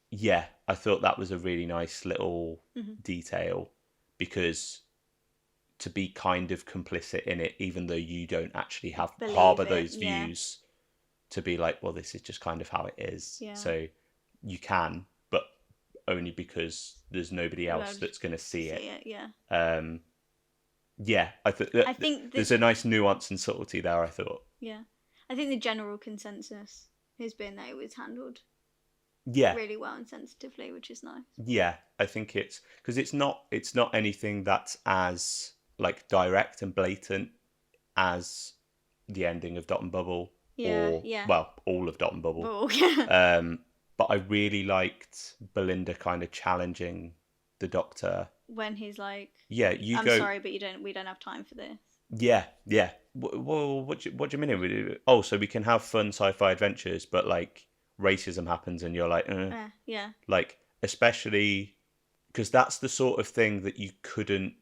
Yeah, I thought that was a really nice little detail, because to be kind of complicit in it, even though you don't actually harbour those views, to be like, well, this is just kind of how it is. Yeah. So you can, but only because there's nobody else that's going to see it. Yeah. Yeah, I think there's a nice nuance and subtlety there, I thought. Yeah. I think the general consensus has been that it was handled Yeah. really well and sensitively, which is nice. Yeah, I think it's because it's not anything that's as like direct and blatant as the ending of Dot and Bubble, or well, all of Dot and Bubble. Oh, yeah. But I really liked Belinda kind of challenging the Doctor when he's like, "Yeah, I'm sorry, but we don't have time for this." Yeah. Well, what do you mean? Oh, so we can have fun sci-fi adventures, but like racism happens, and you're like, yeah. Like, especially because that's the sort of thing that you couldn't.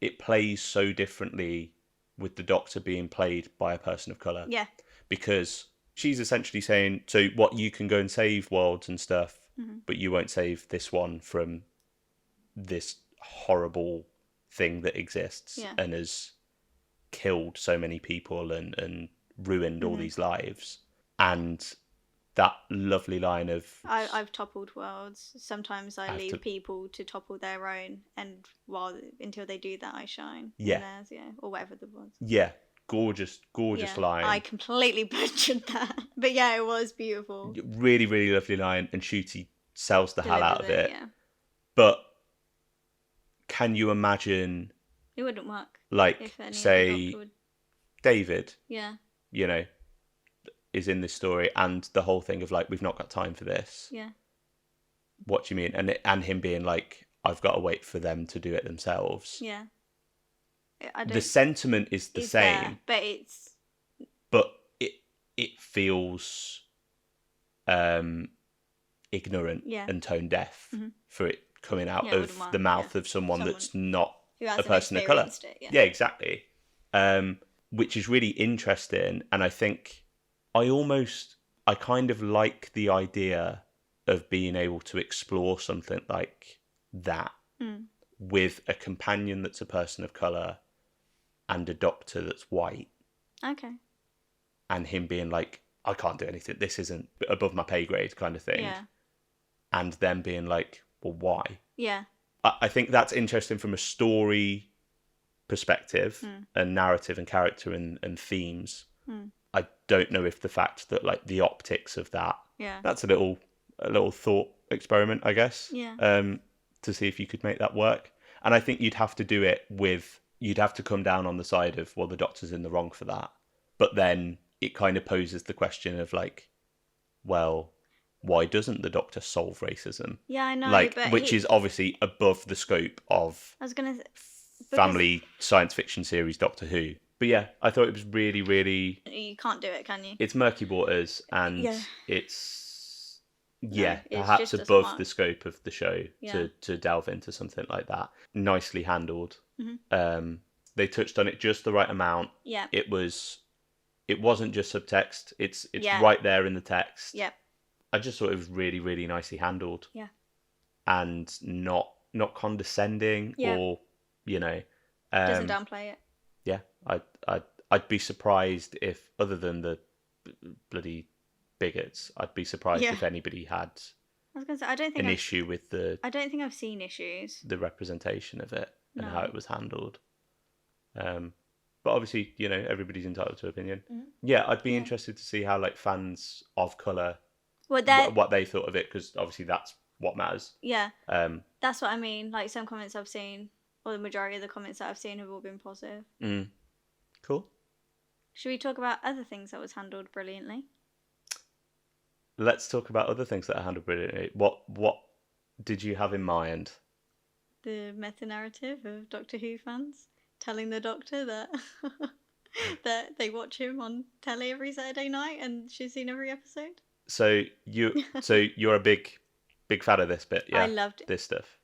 It plays so differently with the Doctor being played by a person of color. Yeah. Because she's essentially saying, so what, you can go and save worlds and stuff, but you won't save this one from this horrible thing that exists and has killed so many people and ruined all these lives. And that lovely line of I've toppled worlds. Sometimes I leave people to topple their own, and until they do that, I shine. Yeah. Theirs, or whatever the was. Yeah. Gorgeous line. I completely butchered that. But yeah, it was beautiful. Really, really lovely line, and Shooty sells the hell out of it. Yeah. But can you imagine, it wouldn't work. Like, say, David, yeah, is in this story, and the whole thing of like, we've not got time for this. Yeah. What do you mean? And him being like, I've got to wait for them to do it themselves. Yeah. The sentiment is the same, there, but it feels ignorant and tone deaf for it coming out of the mouth of someone that's not a person of colour. Yeah, exactly. Which is really interesting, and I think I kind of like the idea of being able to explore something like that with a companion that's a person of colour and a Doctor that's white. Okay. And him being like, I can't do anything, this isn't above my pay grade kind of thing. Yeah. And them being like, well, why? Yeah. I think that's interesting from a story perspective and narrative and character and themes. I don't know if the fact that like the optics of that, that's a little thought experiment, I guess. Yeah. to see if you could make that work. And I think you'd have to do it you'd have to come down on the side of, well, the Doctor's in the wrong for that. But then it kind of poses the question of like, well, why doesn't the Doctor solve racism? Yeah, I know, like, but which is obviously above the scope of I was gonna family science fiction series Doctor Who. But yeah, I thought it was really, really. You can't do it, can you? It's murky waters, and Yeah. it's it perhaps just doesn't above work. the scope of the show to delve into something like that. Nicely handled. They touched on it just the right amount. Yeah. It wasn't just subtext. It's Yeah. right there in the text. Yeah. I just thought it was really, really nicely handled. Yeah. And not condescending or doesn't downplay it. Yeah, I'd be surprised if, other than the bloody bigots, I'd be surprised if anybody had I was gonna say, I don't think an issue with I don't think I've seen issues. the representation of it and No. how it was handled. But obviously, everybody's entitled to opinion. Yeah, I'd be interested to see how like fans of colour what they thought of it, because obviously that's what matters. Yeah. That's what I mean. Like, some comments I've seen, or the majority of the comments that I've seen, have all been positive. Cool. Should we talk about other things that was handled brilliantly? Let's talk about other things that are handled brilliantly. What did you have in mind? The meta-narrative of Doctor Who fans telling the Doctor that that they watch him on telly every Saturday night and she's seen every episode. So you're a big fan of this bit, yeah? I loved it. This stuff.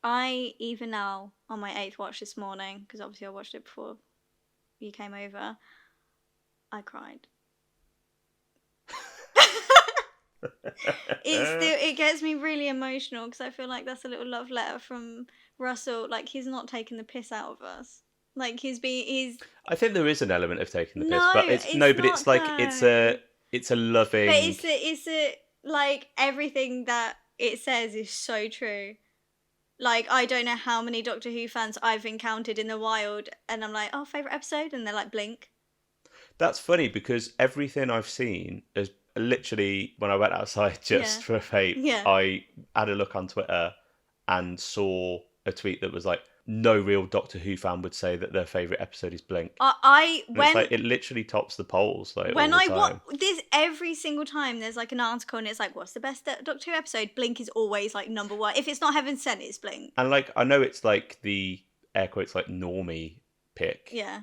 I, even now, on my 8th watch this morning, because obviously I watched it before you came over, I cried. It gets me really emotional, because I feel like that's a little love letter from Russell. Like, he's not taking the piss out of us. Like, he's I think there is an element of taking the piss, No, but it's like it's a loving. But it's a like, everything that it says is so true. Like, I don't know how many Doctor Who fans I've encountered in the wild, and I'm like, oh, favourite episode? And they're like, Blink. That's funny, because everything I've seen is literally, when I went outside just for a vape, I had a look on Twitter and saw a tweet that was like, no real Doctor Who fan would say that their favourite episode is Blink. It literally tops the polls. Like, when all the time. This every single time there's like an article and it's like, what's the best Doctor Who episode? Blink is always like number one. If it's not Heaven Sent, it's Blink. And like, I know it's like the air quotes like normie pick. Yeah.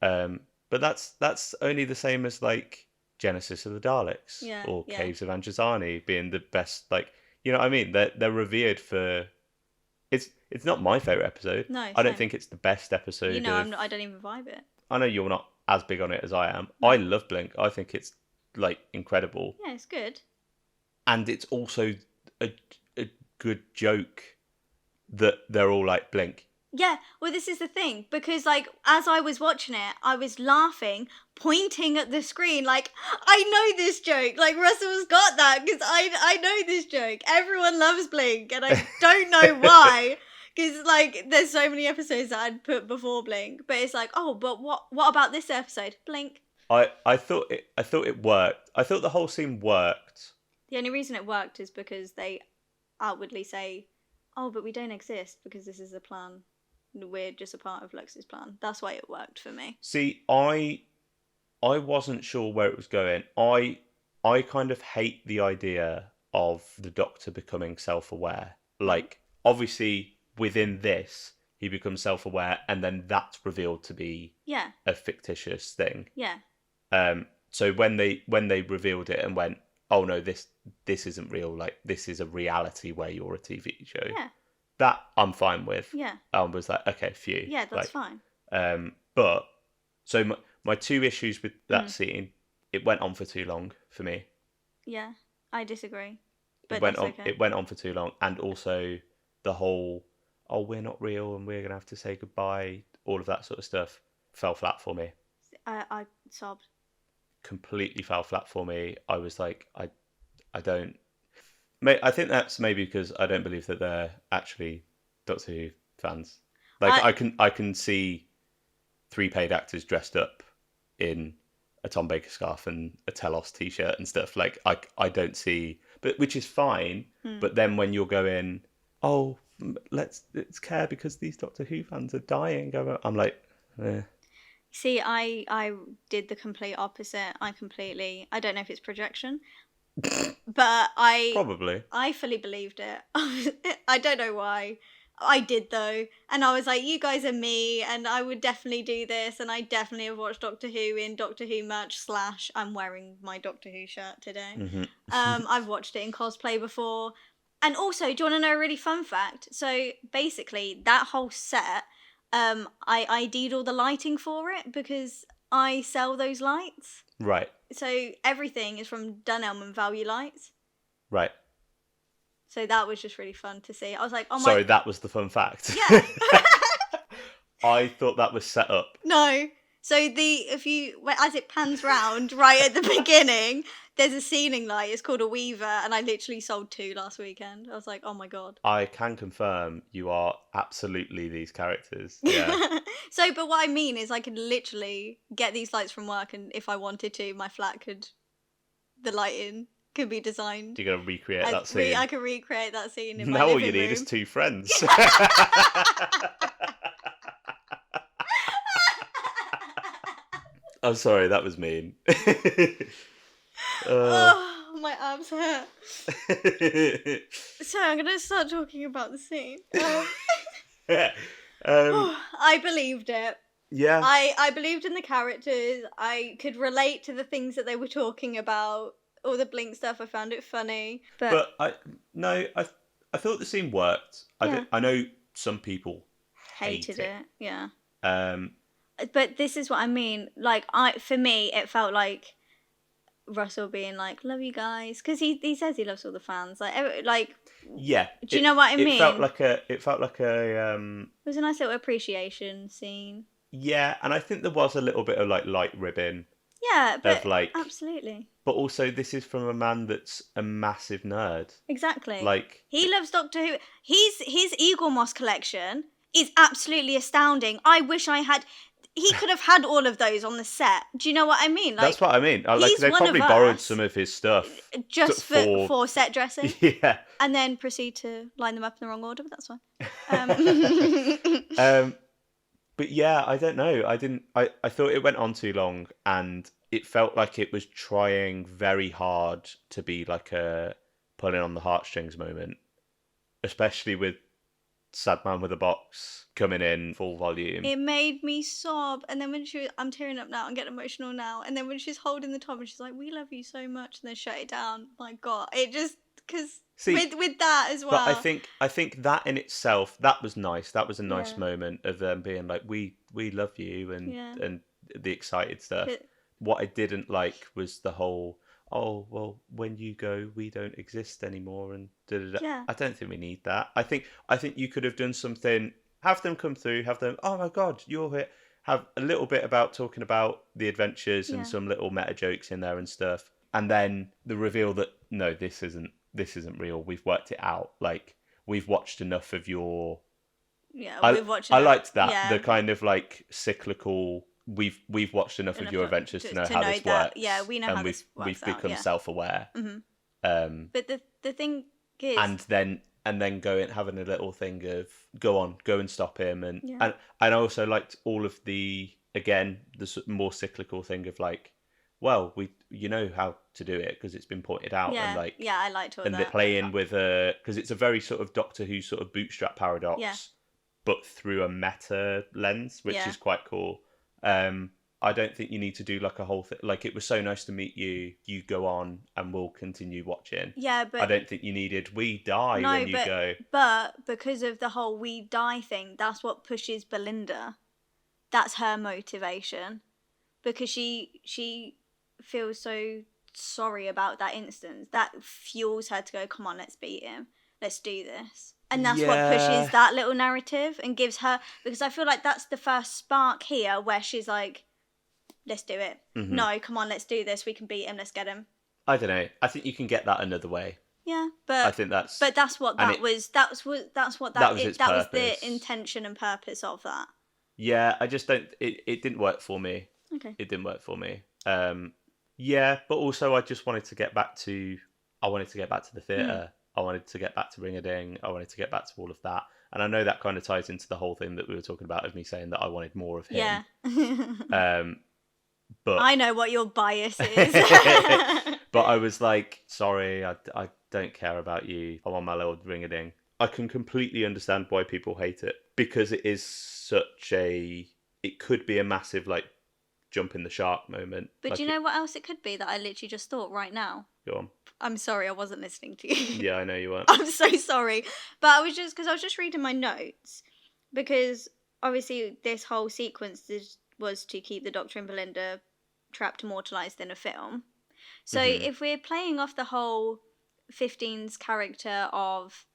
But that's only the same as like Genesis of the Daleks or Caves of Anjazani being the best. Like, you know what I mean? They're revered for. It's not my favourite episode. No, I don't think it's the best episode. I don't even vibe it. I know you're not as big on it as I am. I love Blink. I think it's like incredible. Yeah, it's good. And it's also a good joke that they're all like Blink. Yeah, well, this is the thing, because like, as I was watching it, I was laughing, pointing at the screen like, I know this joke. Like, Russell's got that, because I know this joke. Everyone loves Blink, and I don't know why. Because like, there's so many episodes that I'd put before Blink, but it's like, oh, but what about this episode? Blink. I thought it worked. I thought the whole scene worked. The only reason it worked is because they outwardly say, oh, but we don't exist because this is the plan. We're just a part of Lux's plan. That's why it worked for me. See, I wasn't sure where it was going. I kind of hate the idea of the Doctor becoming self-aware. Like, obviously, within this, he becomes self-aware, and then that's revealed to be a fictitious thing. Yeah. So when they revealed it and went, oh no, this isn't real. Like, this is a reality where you're a TV show. Yeah. That I'm fine with. Yeah. I was like, okay, phew. Yeah, that's fine. But so my two issues with that scene, it went on for too long for me. Yeah, I disagree. But It went on for too long, and also the whole, oh, we're not real and we're gonna have to say goodbye, all of that sort of stuff fell flat for me. I sobbed. Completely fell flat for me. I was like, I don't. I think that's maybe because I don't believe that they're actually Doctor Who fans. Like, I can see 3 paid actors dressed up in a Tom Baker scarf and a Telos t-shirt and stuff. Like, I don't see, but which is fine. But then when you're going, oh, let's care because these Doctor Who fans are dying. I'm like, See, I did the complete opposite. I don't know if it's projection, but probably. I fully believed it. I don't know why. I did though. And I was like, you guys are me and I would definitely do this and I definitely have watched Doctor Who in Doctor Who merch / I'm wearing my Doctor Who shirt today. Mm-hmm. I've watched it in cosplay before. And also, do you want to know a really fun fact? So basically that whole set, I ID'd all the lighting for it because I sell those lights. Right. So everything is from Dunelm Value Lights. Right. So that was just really fun to see. I was like, oh my... Sorry, that was the fun fact. Yeah. I thought that was set up. No. So as it pans round right at the beginning, there's a ceiling light. It's called a Weaver, and I literally sold 2 last weekend. I was like, oh my god. I can confirm you are absolutely these characters. Yeah. So, but what I mean is I could literally get these lights from work, and if I wanted to, my flat the lighting could be designed. You're going to recreate that scene. I could recreate that scene in my now all living you need room. is 2 friends. I'm sorry, that was mean. Oh, my abs hurt. So I'm gonna start talking about the scene. I believed it. Yeah. I believed in the characters. I could relate to the things that they were talking about. All the Blink stuff, I found it funny. But I thought the scene worked. Yeah. I know some people hated it. Yeah. But this is what I mean. Like, for me, it felt like Russell being like, "Love you guys," because he says he loves all the fans. Like, yeah. Do you know what I mean? It felt like a. It was a nice little appreciation scene. Yeah, and I think there was a little bit of like light ribbon. Yeah, but absolutely. But also, this is from a man that's a massive nerd. Exactly. Like, he loves Doctor Who. His Eagle Moss collection is absolutely astounding. I wish I had. He could have had all of those on the set. Do you know what I mean? That's what I mean. Like, they probably borrowed some of his stuff just for set dressing. Yeah. And then proceed to line them up in the wrong order, but that's fine. But yeah, I don't know. I thought it went on too long, and it felt like it was trying very hard to be like a pulling on the heartstrings moment, especially with Sad Man with a Box coming in full volume. It made me sob, and then when I'm tearing up now and getting emotional now, and then when she's holding the top and she's like, "We love you so much," and then shut it down. My God, it just with that as well. But I think that in itself, that was nice. That was a nice moment of them being like, "We love you," and the excited stuff. What I didn't like was the whole, "Oh, well, when you go, we don't exist anymore," and da-da-da. Yeah. I don't think we need that. I think you could have done something. Have them come through. Have them. Oh my God, you're here. Have a little bit about talking about the adventures and some little meta jokes in there and stuff, and then the reveal that no, this isn't real. We've worked it out. Like, we've watched enough of your. Yeah, we've watched. I liked that. Yeah. The kind of like cyclical. We've watched enough of your adventures to know how this works. Yeah, we know how this works. We've become self-aware. Mm-hmm. But the thing is, and then having a little thing of go and stop him, and I also liked all of the more cyclical thing of like, well, you know how to do it because it's been pointed out, and like I liked all and that. they're playing with because it's a very sort of Doctor Who sort of bootstrap paradox, but through a meta lens, which is quite cool. I don't think you need to do like a whole thing. Like, it was so nice to meet you. You go on, and we'll continue watching. Yeah, but I don't think you needed we die when you go. But because of the whole we die thing, that's what pushes Belinda. That's her motivation, because she feels so sorry about that instance. That fuels her to go, come on, let's beat him. Let's do this. And that's what pushes that little narrative and gives her, because I feel like that's the first spark here where she's like, let's do it. Mm-hmm. No, come on, let's do this. We can beat him. Let's get him. I don't know. I think you can get that another way. Yeah, but I think that's. But that's what that was. That was the intention and purpose of that. Yeah, I just don't. It didn't work for me. Okay. It didn't work for me. Yeah, but also I just wanted to get back to. I wanted to get back to the theatre. I wanted to get back to Ring-a-Ding. I wanted to get back to all of that. And I know that kind of ties into the whole thing that we were talking about of me saying that I wanted more of him. Yeah. But I know what your bias is. but I was like, sorry, I don't care about you. I want my little Ring-a-Ding. I can completely understand why people hate it, because it is it could be a massive, like, jump in the shark moment. But like do you know what else it could be that I literally just thought right now? Go on. I'm sorry, I wasn't listening to you. Yeah, I know you weren't. I'm so sorry. But I was just reading my notes, because obviously this whole sequence was to keep the Doctor and Belinda trapped, immortalized in a film. So if we're playing off the whole 15's character of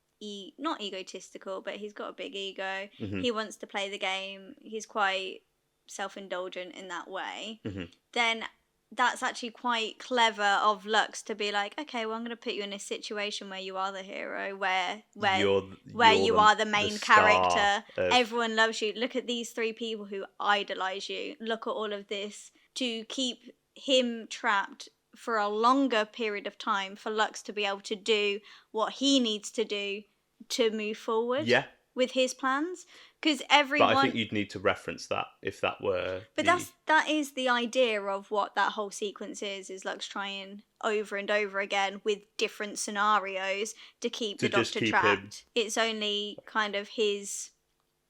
not egotistical, but he's got a big ego. He wants to play the game. He's quite self-indulgent in that way. Then that's actually quite clever of Lux to be like, okay, well, I'm going to put you in a situation where you are the hero, where you are the main character. Everyone loves you. Look at these 3 people who idolize you. Look at all of this to keep him trapped for a longer period of time, for Lux to be able to do what he needs to do to move forward with his plans. Because everyone... But I think you'd need to reference that if that were... But that is the idea of what that whole sequence is Lux trying over and over again with different scenarios to keep the Doctor trapped. It's only kind of his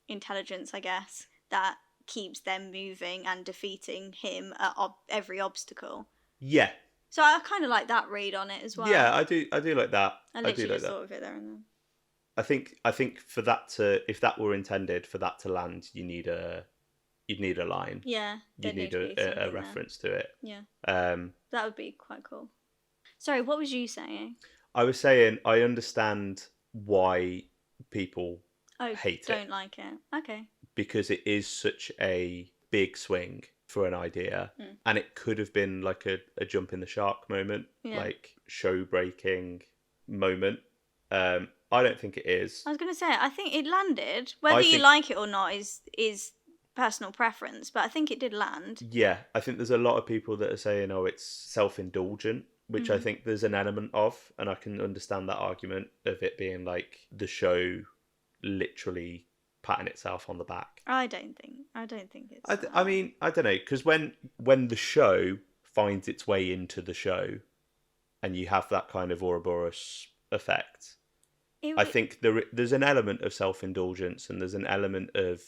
intelligence, I guess, that keeps them moving and defeating him at every obstacle. Yeah. So I kind of like that read on it as well. Yeah, I do like that. I literally just thought of it there and then. I think for that to, if that were intended for that to land, you'd need a line. Yeah. You'd need a reference to it. Yeah. That would be quite cool. Sorry, what was you saying? I was saying I understand why people hate it. Don't like it. Okay. Because it is such a big swing for an idea, and it could have been like a jump in the shark moment, like show breaking moment. I don't think it is. I was going to say, I think it landed. Whether you like it or not is personal preference, but I think it did land. Yeah, I think there's a lot of people that are saying, oh, it's self-indulgent, which I think there's an element of, and I can understand that argument of it being like the show literally patting itself on the back. I don't think it's... I mean, I don't know, because when the show finds its way into the show, and you have that kind of Ouroboros effect, I think there's an element of self-indulgence, and there's an element of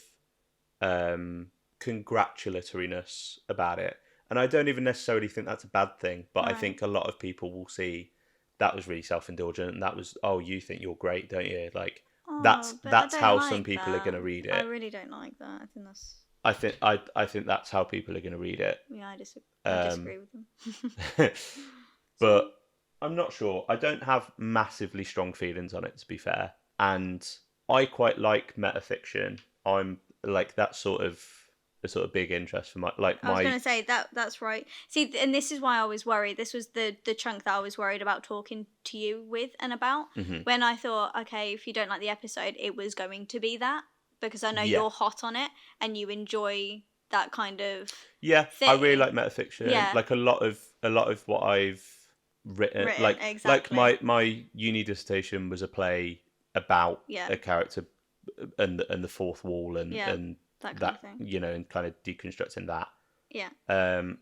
congratulatoriness about it. And I don't even necessarily think that's a bad thing, but I think a lot of people will see that was really self-indulgent, and that was, oh, you think you're great, don't you? Like, that's how some people are going to read it. I really don't like that. I think that's how people are going to read it. Yeah, I disagree with them. But I'm not sure. I don't have massively strong feelings on it, to be fair. And I quite like metafiction. I'm like, that's sort of a sort of big interest for my... I was going to say, that's right. See, and this is why I was worried. This was the chunk that I was worried about talking to you with and about. When I thought, okay, if you don't like the episode, it was going to be that. Because I know you're hot on it and you enjoy that kind of thing. I really like metafiction. Yeah. Like a lot of what I've written exactly. like my uni dissertation was a play about a character and the fourth wall and that kind of thing. You know, and kind of deconstructing that. Yeah. And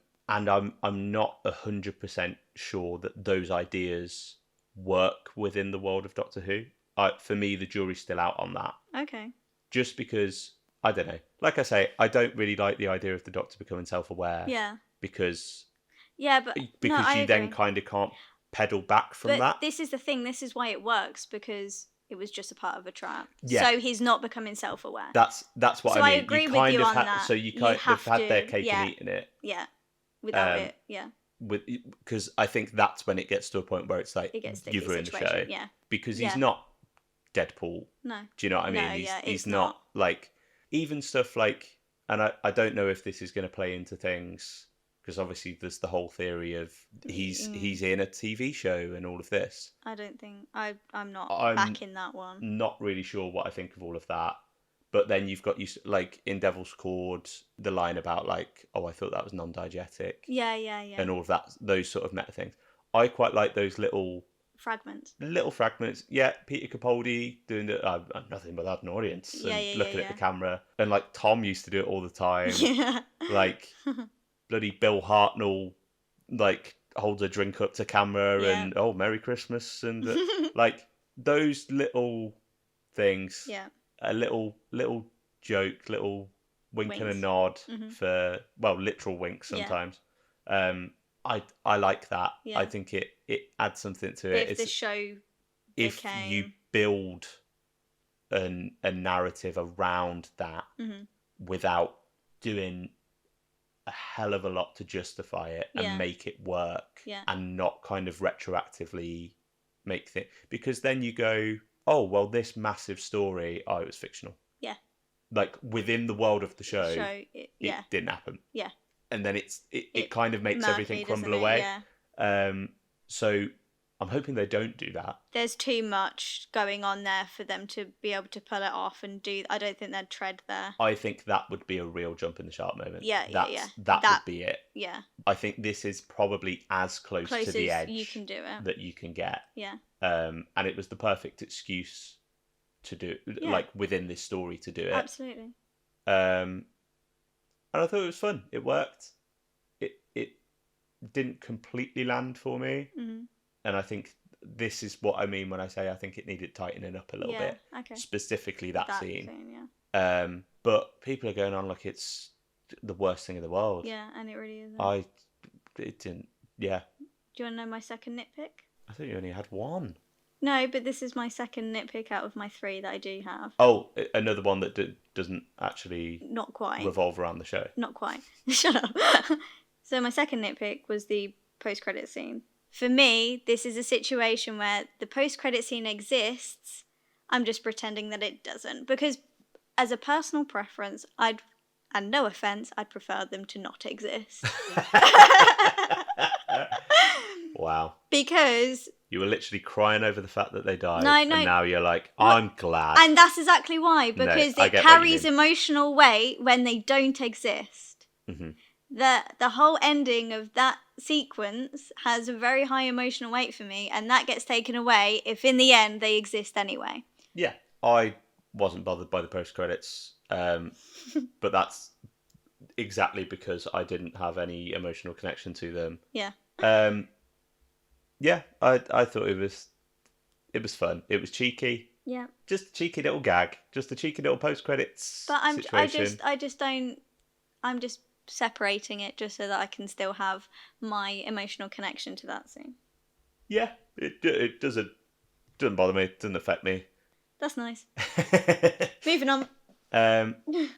I'm not 100% sure that those ideas work within the world of Doctor Who. For me, the jury's still out on that. Okay. Just because, I don't know. Like I say, I don't really like the idea of the Doctor becoming self-aware. Yeah. Because you then kind of can't pedal back from that. This is the thing. This is why it works, because it was just a part of a trap. Yeah. So he's not becoming self-aware. That's what I mean. I agree with you on that. So you kind of had their cake and eaten it. Yeah. Without it, yeah. Because I think that's when it gets to a point where it's like, you've ruined the show. Yeah. Because he's not Deadpool. No. Do you know what I mean? No, he's not like, even stuff like, and I don't know if this is going to play into things, because obviously there's the whole theory of he's in a TV show and all of this. I don't think I'm not backing that one. Not really sure what I think of all of that. But then you've got like in Devil's Cord, the line about like, oh, I thought that was non-diegetic. Yeah. And all of that, those sort of meta things. I quite like those little fragments. Little fragments. Yeah, Peter Capaldi doing the nothing without an audience Yeah, and yeah, looking yeah, at the yeah. camera, and like Tom used to do it all the time. Yeah. Like bloody Bill Hartnell, like holds a drink up to camera Yeah. and oh Merry Christmas and like those little things, Yeah. a little joke, little wink and a Winks. nod Mhm. for literal winks Yeah. sometimes. I like that. Yeah. I think it adds something to But it. if the It's show if you became build a narrative around that Mhm. without doing a hell of a lot to justify it Yeah. and make it work Yeah. and not kind of retroactively make things, because then you go, oh well, this massive story, oh, it was fictional. Yeah. Like within the world of the show, yeah. it didn't happen. Yeah. And then it kind of makes murky, everything crumble doesn't it? away. Yeah. So I'm hoping they don't do that. There's too much going on there for them to be able to pull it off and do. I don't think they'd tread there. I think that would be a real jump in the shark moment. Yeah, yeah. That would be it. Yeah. I think this is probably as close to the edge you can do it. that you can get. Yeah. And it was the perfect excuse to do, like within this story, to do it. Absolutely. And I thought it was fun. It worked. It didn't completely land for me. Mm-hmm. And I think this is what I mean when I say I think it needed tightening up a little bit. Okay. Specifically that scene. Yeah. But people are going on like it's the worst thing in the world. Yeah, and it really is. It didn't. Yeah. Do you want to know my second nitpick? I thought you only had one. No, but this is my second nitpick out of my 3 that I do have. Oh, another one that doesn't actually not quite revolve around the show. Not quite. Shut up. So my second nitpick was the post-credit scene. For me, this is a situation where the post-credit scene exists. I'm just pretending that it doesn't, because as a personal preference, and no offense, I'd prefer them to not exist. Wow. Because you were literally crying over the fact that they died. No. And now you're like, I'm glad. And that's exactly why, because it carries emotional weight when they don't exist. Mm-hmm. The whole ending of that sequence has a very high emotional weight for me, and that gets taken away if in the end they exist anyway. Yeah, I wasn't bothered by the post-credits, but that's exactly because I didn't have any emotional connection to them. Yeah. Yeah, I thought it was fun. It was cheeky. Yeah. Just a cheeky little gag. Just a cheeky little post-credits situation. I'm just separating it just so that I can still have my emotional connection to that scene. Yeah, it doesn't bother me. It doesn't affect me. That's nice. Moving on.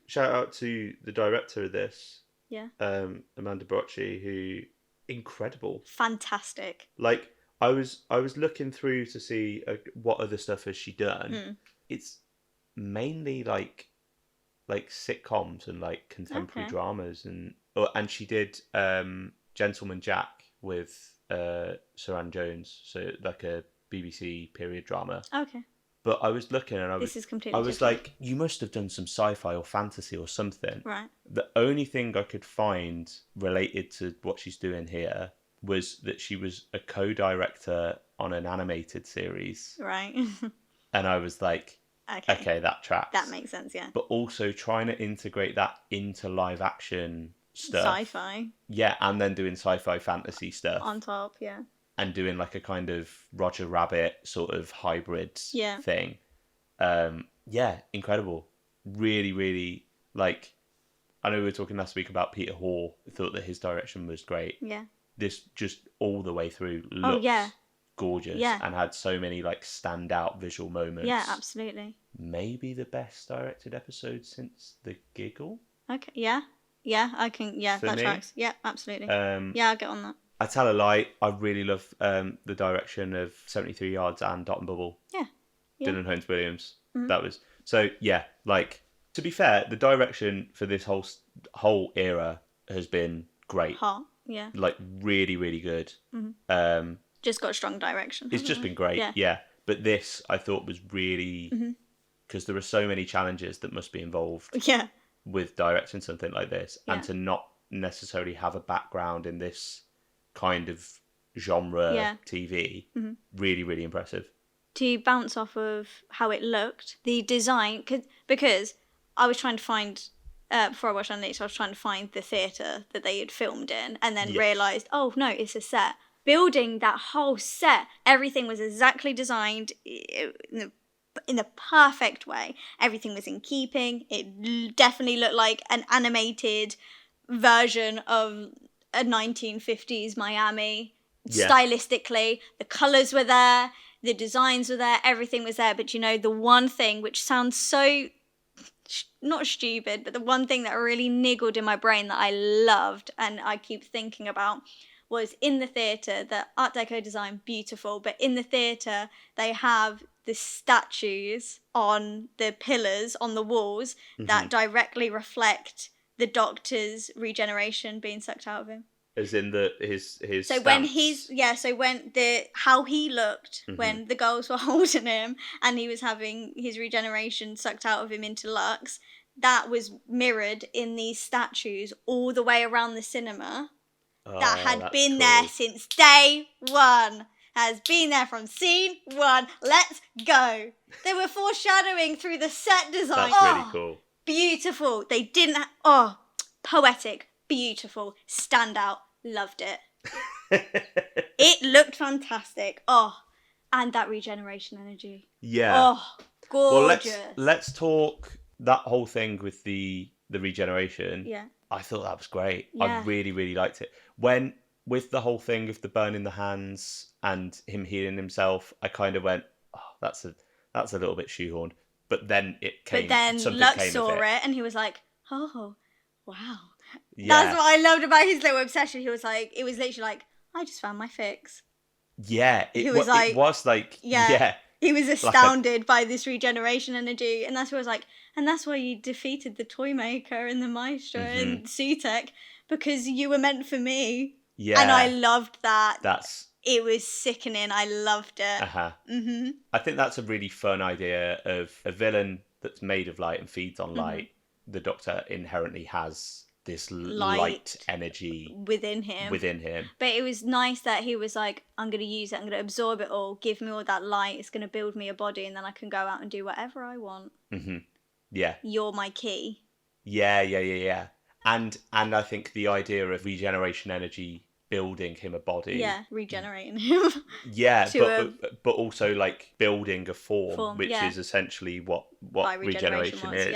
Shout out to the director of this. Yeah. Amanda Brocci, who incredible. Fantastic. Like I was looking through to see what other stuff has she done. Mm. It's mainly like sitcoms and like contemporary dramas, and she did Gentleman Jack with Saran Jones, so like a BBC period drama. Okay. But I was looking and I was different. like, you must have done some sci-fi or fantasy or something. Right. The only thing I could find related to what she's doing here was that she was a co-director on an animated series. Right. And I was like, okay, that tracks. That makes sense, yeah. But also trying to integrate that into live action stuff. Sci-fi. Yeah, and then doing sci-fi fantasy stuff. On top, yeah. And doing like a kind of Roger Rabbit sort of hybrid thing. Yeah, incredible. Really, really, like, I know we were talking last week about Peter Hall. I thought that his direction was great. Yeah. This just all the way through looks gorgeous and had so many like standout visual moments. Yeah, absolutely. Maybe the best directed episode since The Giggle. Okay, yeah. Yeah, I can, that tracks. Yeah, absolutely. Yeah, I'll get on that. I tell a lie, I really love the direction of 73 Yards and Dot and Bubble. Yeah. Dylan Holmes Williams. Mm-hmm. That was so. Yeah, like to be fair, the direction for this whole era has been great. Hot, yeah. Like really, really good. Mm-hmm. Just got a strong direction. It's just been great. Yeah. But this I thought was really because there are so many challenges that must be involved. Yeah. With directing something like this, and to not necessarily have a background in this kind of genre TV. Really, really impressive. To bounce off of how it looked, the design, because I was trying to find, before I watched on Netflix, I was trying to find the theatre that they had filmed in, and then realised, oh no, it's a set. Building that whole set, everything was exactly designed in the perfect way. Everything was in keeping. It definitely looked like an animated version of a 1950s Miami. Stylistically, the colours were there, the designs were there, everything was there. But the one thing which sounds so not stupid, but the one thing that really niggled in my brain that I loved and I keep thinking about was in the theatre, the Art Deco design, beautiful, but in the theatre they have the statues on the pillars on the walls that directly reflect the Doctor's regeneration being sucked out of him. As in his So stance. when how he looked when the girls were holding him and he was having his regeneration sucked out of him into Lux, that was mirrored in these statues all the way around the cinema. That had been there since day one. Has been there from scene one. Let's go. They were foreshadowing through the set design. That's really cool. Beautiful. They didn't. Poetic. Beautiful. Stand out. Loved it. It looked fantastic. And that regeneration energy. Yeah. Gorgeous. Well, let's talk that whole thing with the regeneration. Yeah. I thought that was great. Yeah. I really, really liked it. With the whole thing of the burn in the hands and him healing himself, I kind of went, that's a little bit shoehorned. But then it came. But then Lux saw it and he was like, oh, wow. Yeah. That's what I loved about his little obsession. He was like, it was literally like, I just found my fix. Yeah. He was like, yeah. He was astounded by this regeneration energy. And that's where I was like, and that's why you defeated the toy maker and the maestro and Sutek, because you were meant for me. Yeah. And I loved that. It was sickening. I loved it. I think that's a really fun idea of a villain that's made of light and feeds on light. The Doctor inherently has this light energy within him. But it was nice that he was like, I'm going to use it. I'm going to absorb it all. Give me all that light. It's going to build me a body, and then I can go out and do whatever I want. Yeah. You're my key. Yeah. And I think the idea of regeneration energy building him a body. Yeah, regenerating him. Yeah, but also like building a form which is essentially what regeneration is.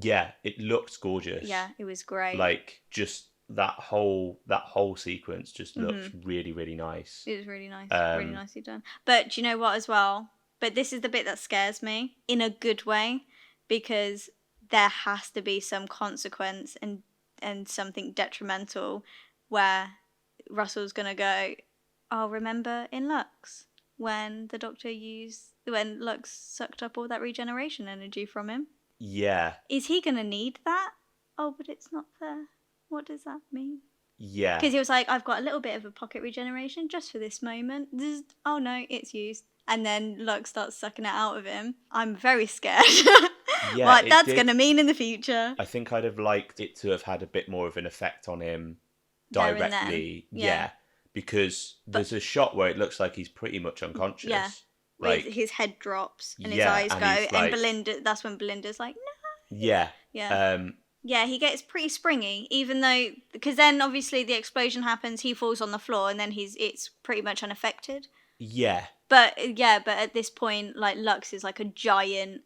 Yeah, it looked gorgeous. Yeah, it was great. Like just that whole sequence just looked really, really nice. It was really nice. Really nicely done. But do you know what as well? But this is the bit that scares me in a good way, because there has to be some consequence and something detrimental where Russell's going to go, remember in Lux when when Lux sucked up all that regeneration energy from him? Yeah. Is he going to need that? Oh, but it's not there. What does that mean? Yeah. Because he was like, I've got a little bit of a pocket regeneration just for this moment. Oh no, it's used. And then Lux starts sucking it out of him. I'm very scared. Yeah, what that's going to mean in the future. I think I'd have liked it to have had a bit more of an effect on him directly. Yeah. Because there's a shot where it looks like he's pretty much unconscious. Yeah. Like, his head drops and his eyes go. And Belinda, that's when Belinda's like, no. Yeah. Yeah, he gets pretty springy, even though, because then obviously the explosion happens, he falls on the floor, and then it's pretty much unaffected. Yeah. But at this point, like, Lux is like a giant,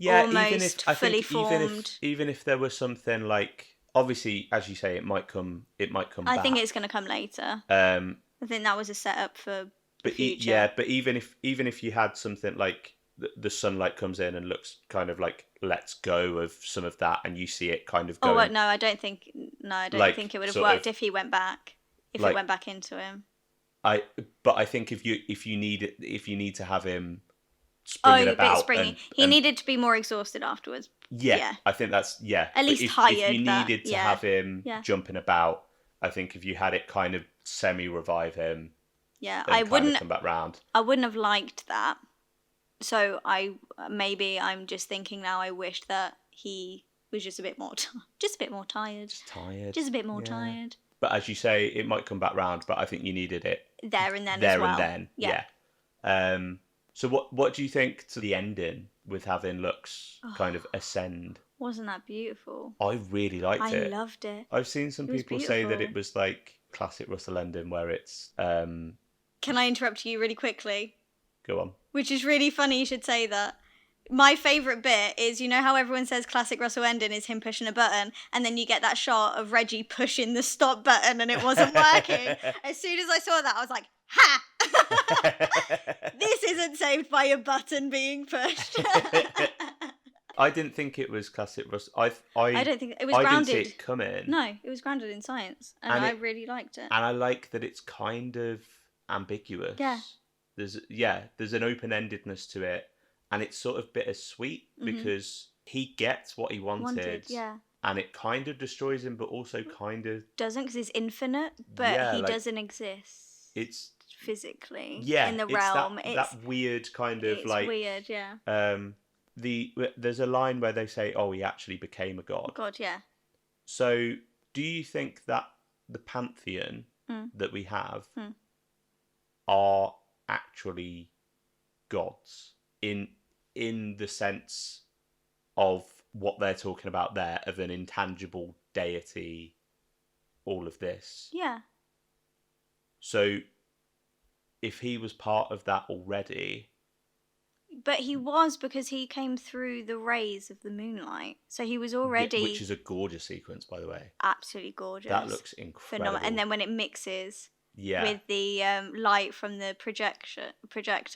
almost fully formed. Even if there was something like, obviously, as you say, it might come back. I think it's going to come later. I think that was a setup for the future. But even if you had something like the sunlight comes in and looks kind of like lets go of some of that, and you see it kind of going. No, I don't think it would have worked if he went back. If it went back into him. But I think if you need to have him springing about, he needed to be more exhausted afterwards. Yeah. I think that's at least tired. If you needed to have him jumping about, I think if you had it kind of semi-revive him, I wouldn't come back round. I wouldn't have liked that. So I'm just thinking now. I wished that he was just a bit more tired. Just tired. Just a bit more tired. But as you say, it might come back round. But I think you needed it there and then as there well. and then. Yeah. So what do you think to the ending with having Lux kind of ascend? Wasn't that beautiful? I really liked it. I loved it. I've seen some It was people say that beautiful. it was like classic Russell ending where it's Can I interrupt you really quickly? go on. Which is really funny you should say that. My favourite bit is, you know how everyone says classic Russell ending is him pushing a button, and then you get that shot of Reggie pushing the stop button and it wasn't working. As soon as I saw that, I was like, ha! This isn't saved by a button being pushed. I didn't think it was classic Russell. I don't think it was I grounded. didn't see it coming. No, it was grounded in science, and I really liked it. And I like that it's kind of ambiguous. Yeah. There's an open-endedness to it, and it's sort of bittersweet because he gets what he wanted. Yeah. And it kind of destroys him, but also kind of doesn't, because he's infinite, but he doesn't exist. It's physically in the realm. It's that weird kind of it's like weird, yeah. There's a line where they say, "Oh, he actually became a god." God, yeah. So, do you think that the pantheon that we have are actually gods in the sense of what they're talking about there, of an intangible deity, all of this? Yeah. So, if he was part of that already... But he was, because he came through the rays of the moonlight. So he was already... which is a gorgeous sequence, by the way. Absolutely gorgeous. That looks incredible. Phenomenal. And then when it mixes with the light from the projector,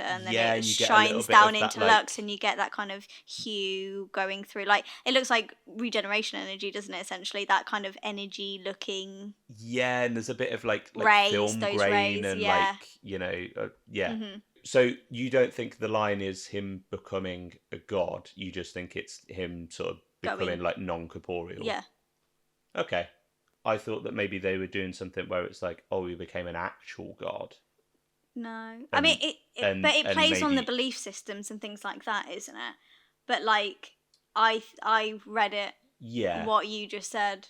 and then it shines down into Lux, and you get that kind of hue going through. Like, it looks like regeneration energy, doesn't it, essentially? That kind of energy looking... Yeah, and there's a bit of like rays, film those grain rays, and yeah. like, you know, Mm-hmm. So you don't think the line is him becoming a god? You just think it's him sort of becoming like non-corporeal? Yeah. Okay. I thought that maybe they were doing something where it's like, oh, he became an actual god. No. I mean, but it plays on the belief systems and things like that, isn't it? But like, I read it. Yeah. What you just said,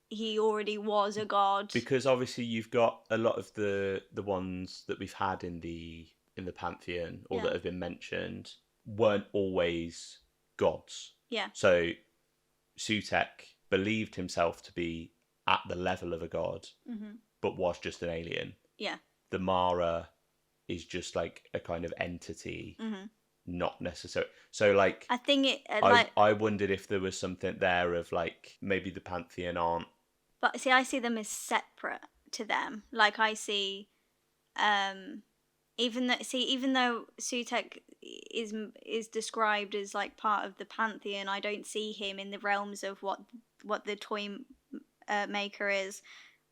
he already was a god. Because obviously you've got a lot of the ones that we've had in the pantheon, or that have been mentioned, weren't always gods. Yeah. So Sutek believed himself to be at the level of a god, but was just an alien. Yeah. The Mara is just like a kind of entity, not necessarily. So like, I think it. I wondered if there was something there of like, maybe the pantheon aren't. But see, I see them as separate to them. Like, I see, even though Sutek is described as like part of the pantheon, I don't see him in the realms of what the toy maker is,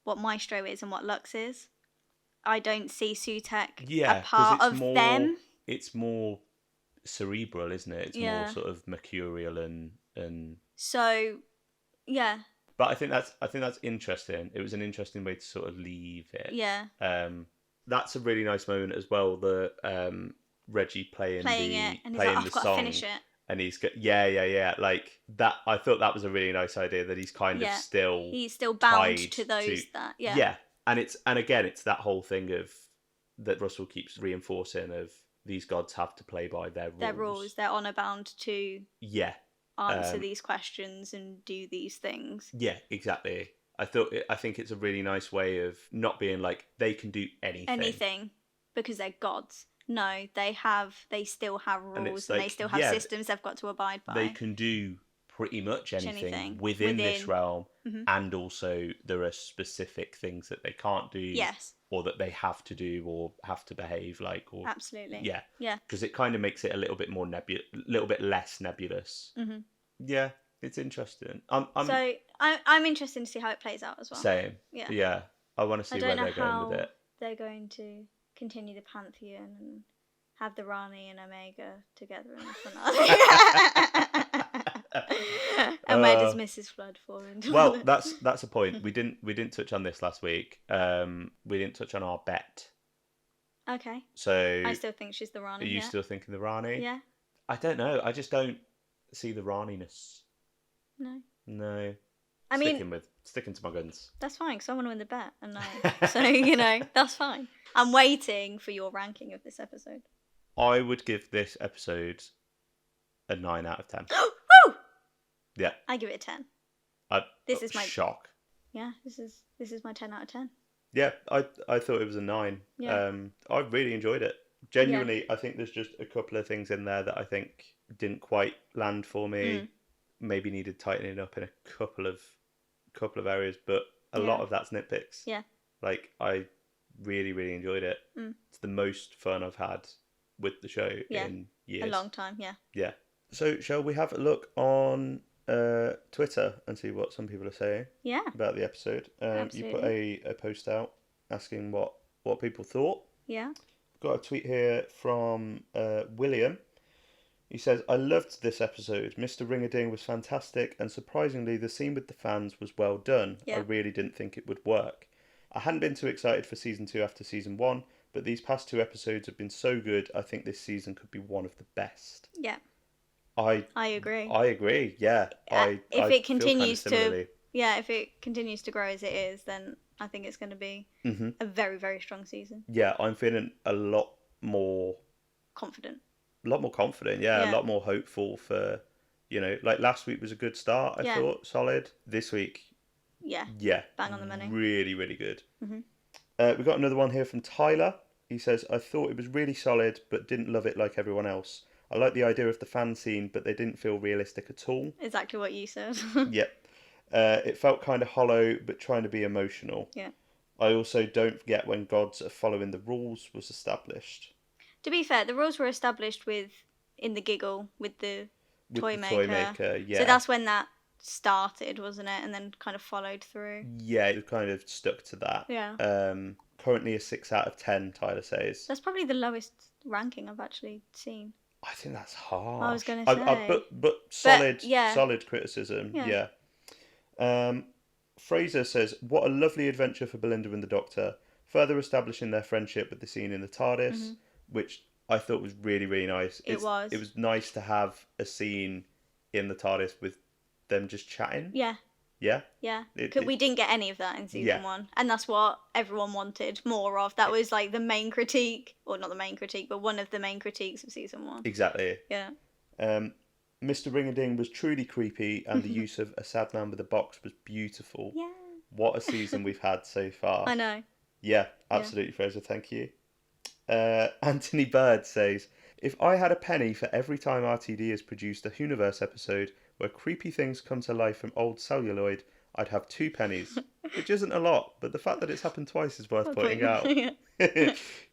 what Maestro is, and what Lux is. I don't see Sutek a part of them. It's more cerebral, isn't it? It's more sort of mercurial and. So, yeah. But I think that's interesting. It was an interesting way to sort of leave it. Yeah. That's a really nice moment as well. The Reggie playing it, and he's like, I've got to finish it. And he's got like that. I thought that was a really nice idea, that he's kind of still bound to those and again it's that whole thing of that Russell keeps reinforcing of these gods have to play by their rules. They're honor bound to answer these questions and do these things. Yeah, exactly. I think it's a really nice way of not being like they can do anything because they're gods. No, they still have rules, and they still have systems they've got to abide by. They can do pretty much anything within this realm, and also there are specific things that they can't do, or that they have to do or have to behave like. Or absolutely, yeah, because it kind of makes it a little bit more little bit less nebulous. Mm-hmm. Yeah, it's interesting. I'm interested to see how it plays out as well. Same. Yeah. I want to see where they're going with it. They're going to continue the pantheon and have the Rani and Omega together in the finale. And where does Mrs. Flood fall into? Well, that's a point. We didn't touch on this last week. We didn't touch on our bet. Okay. So I still think she's the Rani. Are you still thinking the Rani? Yeah. I don't know. I just don't see the Raniness. No. No. I mean, sticking to my guns. that's fine because I want to win the bet, and so that's fine. I'm waiting for your ranking of this episode. I would give this episode a 9 out of 10. Woo! Yeah. I give it a 10. This is my shock. Yeah, this is my 10 out of 10. Yeah, I thought it was a 9. Yeah. I really enjoyed it. Genuinely, I think there's just a couple of things in there that I think didn't quite land for me. Maybe needed tightening up in a couple of areas, but a lot of that's nitpicks. Yeah. Like, I really, really enjoyed it. It's the most fun I've had with the show in years. A long time, yeah. Yeah. So, shall we have a look on Twitter and see what some people are saying about the episode? You put a post out asking what people thought. Yeah. Got a tweet here from William. He says, I loved this episode. Mr. Ring-a-Ding was fantastic, and surprisingly, the scene with the fans was well done. I really didn't think it would work. I hadn't been too excited for season 2 after season 1, but these past 2 episodes have been so good, I think this season could be one of the best. Yeah. I agree. I agree, yeah. If it continues to grow as it is, then I think it's going to be a very, very strong season. Yeah, I'm feeling a lot more confident. A lot more hopeful for, like last week was a good start, I thought, solid. This week, bang on the money. Really, really good. We got another one here from Tyler. He says, I thought it was really solid, but didn't love it like everyone else. I like the idea of the fan scene, but they didn't feel realistic at all. Exactly what you said. Yep. It felt kind of hollow, but trying to be emotional. Yeah. I also don't get when gods are following the rules was established. To be fair, the rules were established in the giggle with the toy maker. Yeah. So that's when that started, wasn't it? And then kind of followed through. Yeah, it kind of stuck to that. Yeah. Currently a 6 out of 10, Tyler says. That's probably the lowest ranking I've actually seen. I think that's harsh. I was going to say. But solid criticism. Yeah. Fraser says, what a lovely adventure for Belinda and the Doctor, further establishing their friendship with the scene in the TARDIS, which I thought was really, really nice. It was nice to have a scene in the TARDIS with them just chatting. Yeah. Yeah? Yeah. We didn't get any of that in season 1. And that's what everyone wanted more of. That was like the main critique, or not the main critique, but one of the main critiques of season 1. Exactly. Yeah. Mr. Ring-a-Ding was truly creepy, and the use of a sad man with a box was beautiful. Yeah. What a season we've had so far. I know. Yeah, absolutely, Fraser. Thank you. Anthony Bird says, if I had a penny for every time RTD has produced a Hooniverse episode where creepy things come to life from old celluloid, I'd have 2 pennies, which isn't a lot, but the fact that it's happened twice is worth pointing out.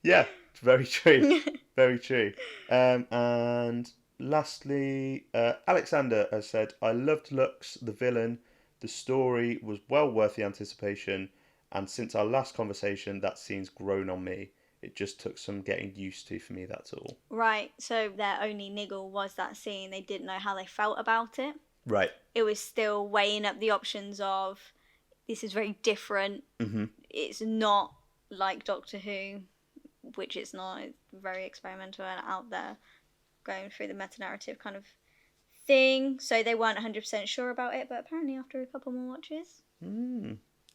Yeah, very true. Very true. And lastly, Alexander has said, I loved Lux, the villain. The story was well worth the anticipation, and since our last conversation, that scene's grown on me. It just took some getting used to for me, that's all. Right, so their only niggle was that scene. They didn't know how they felt about it. Right. It was still weighing up the options of, this is very different. It's not like Doctor Who, which it's not. It's very experimental and out there, going through the meta-narrative kind of thing. So they weren't 100% sure about it, but apparently after a couple more watches,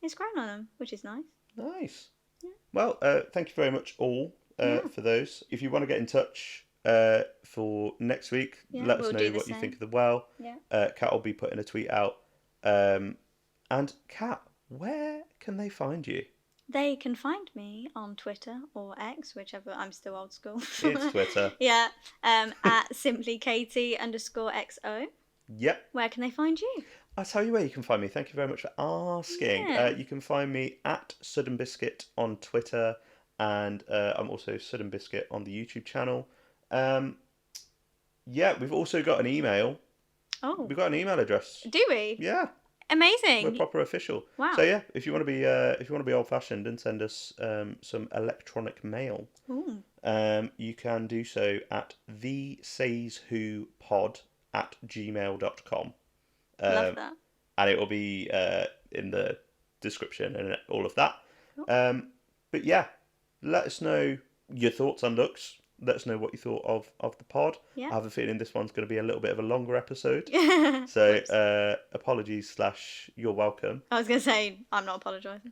it's grown on them, which is nice. Nice. Yeah. Well, thank you very much all for those. If you want to get in touch for next week, let us know what you think of the well. Yeah. Kat will be putting a tweet out. And Kat, where can they find you? They can find me on Twitter or X, whichever. I'm still old school. It's Twitter. Yeah. At simplykatie_XO. Yep. Where can they find you? I'll tell you where you can find me. Thank you very much for asking. Yeah. You can find me at Sudden Biscuit on Twitter, and I'm also Sudden Biscuit on the YouTube channel. We've also got an email. Oh. We've got an email address. Do we? Yeah. Amazing. We're proper official. Wow. So yeah, if you want to be old fashioned and send us some electronic mail, you can do so at thesayswhopod@gmail.com. Love that. And it will be in the description and all of that. Cool. But yeah, let us know your thoughts on Lux. let us know what you thought of the pod. Yeah. I have a feeling this one's going to be a little bit of a longer episode. Whoops. So apologies / you're welcome. I was going to say, I'm not apologising.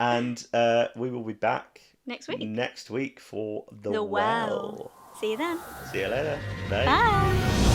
And we will be back Next week for The The Well. See you then. See you later. Bye. Bye.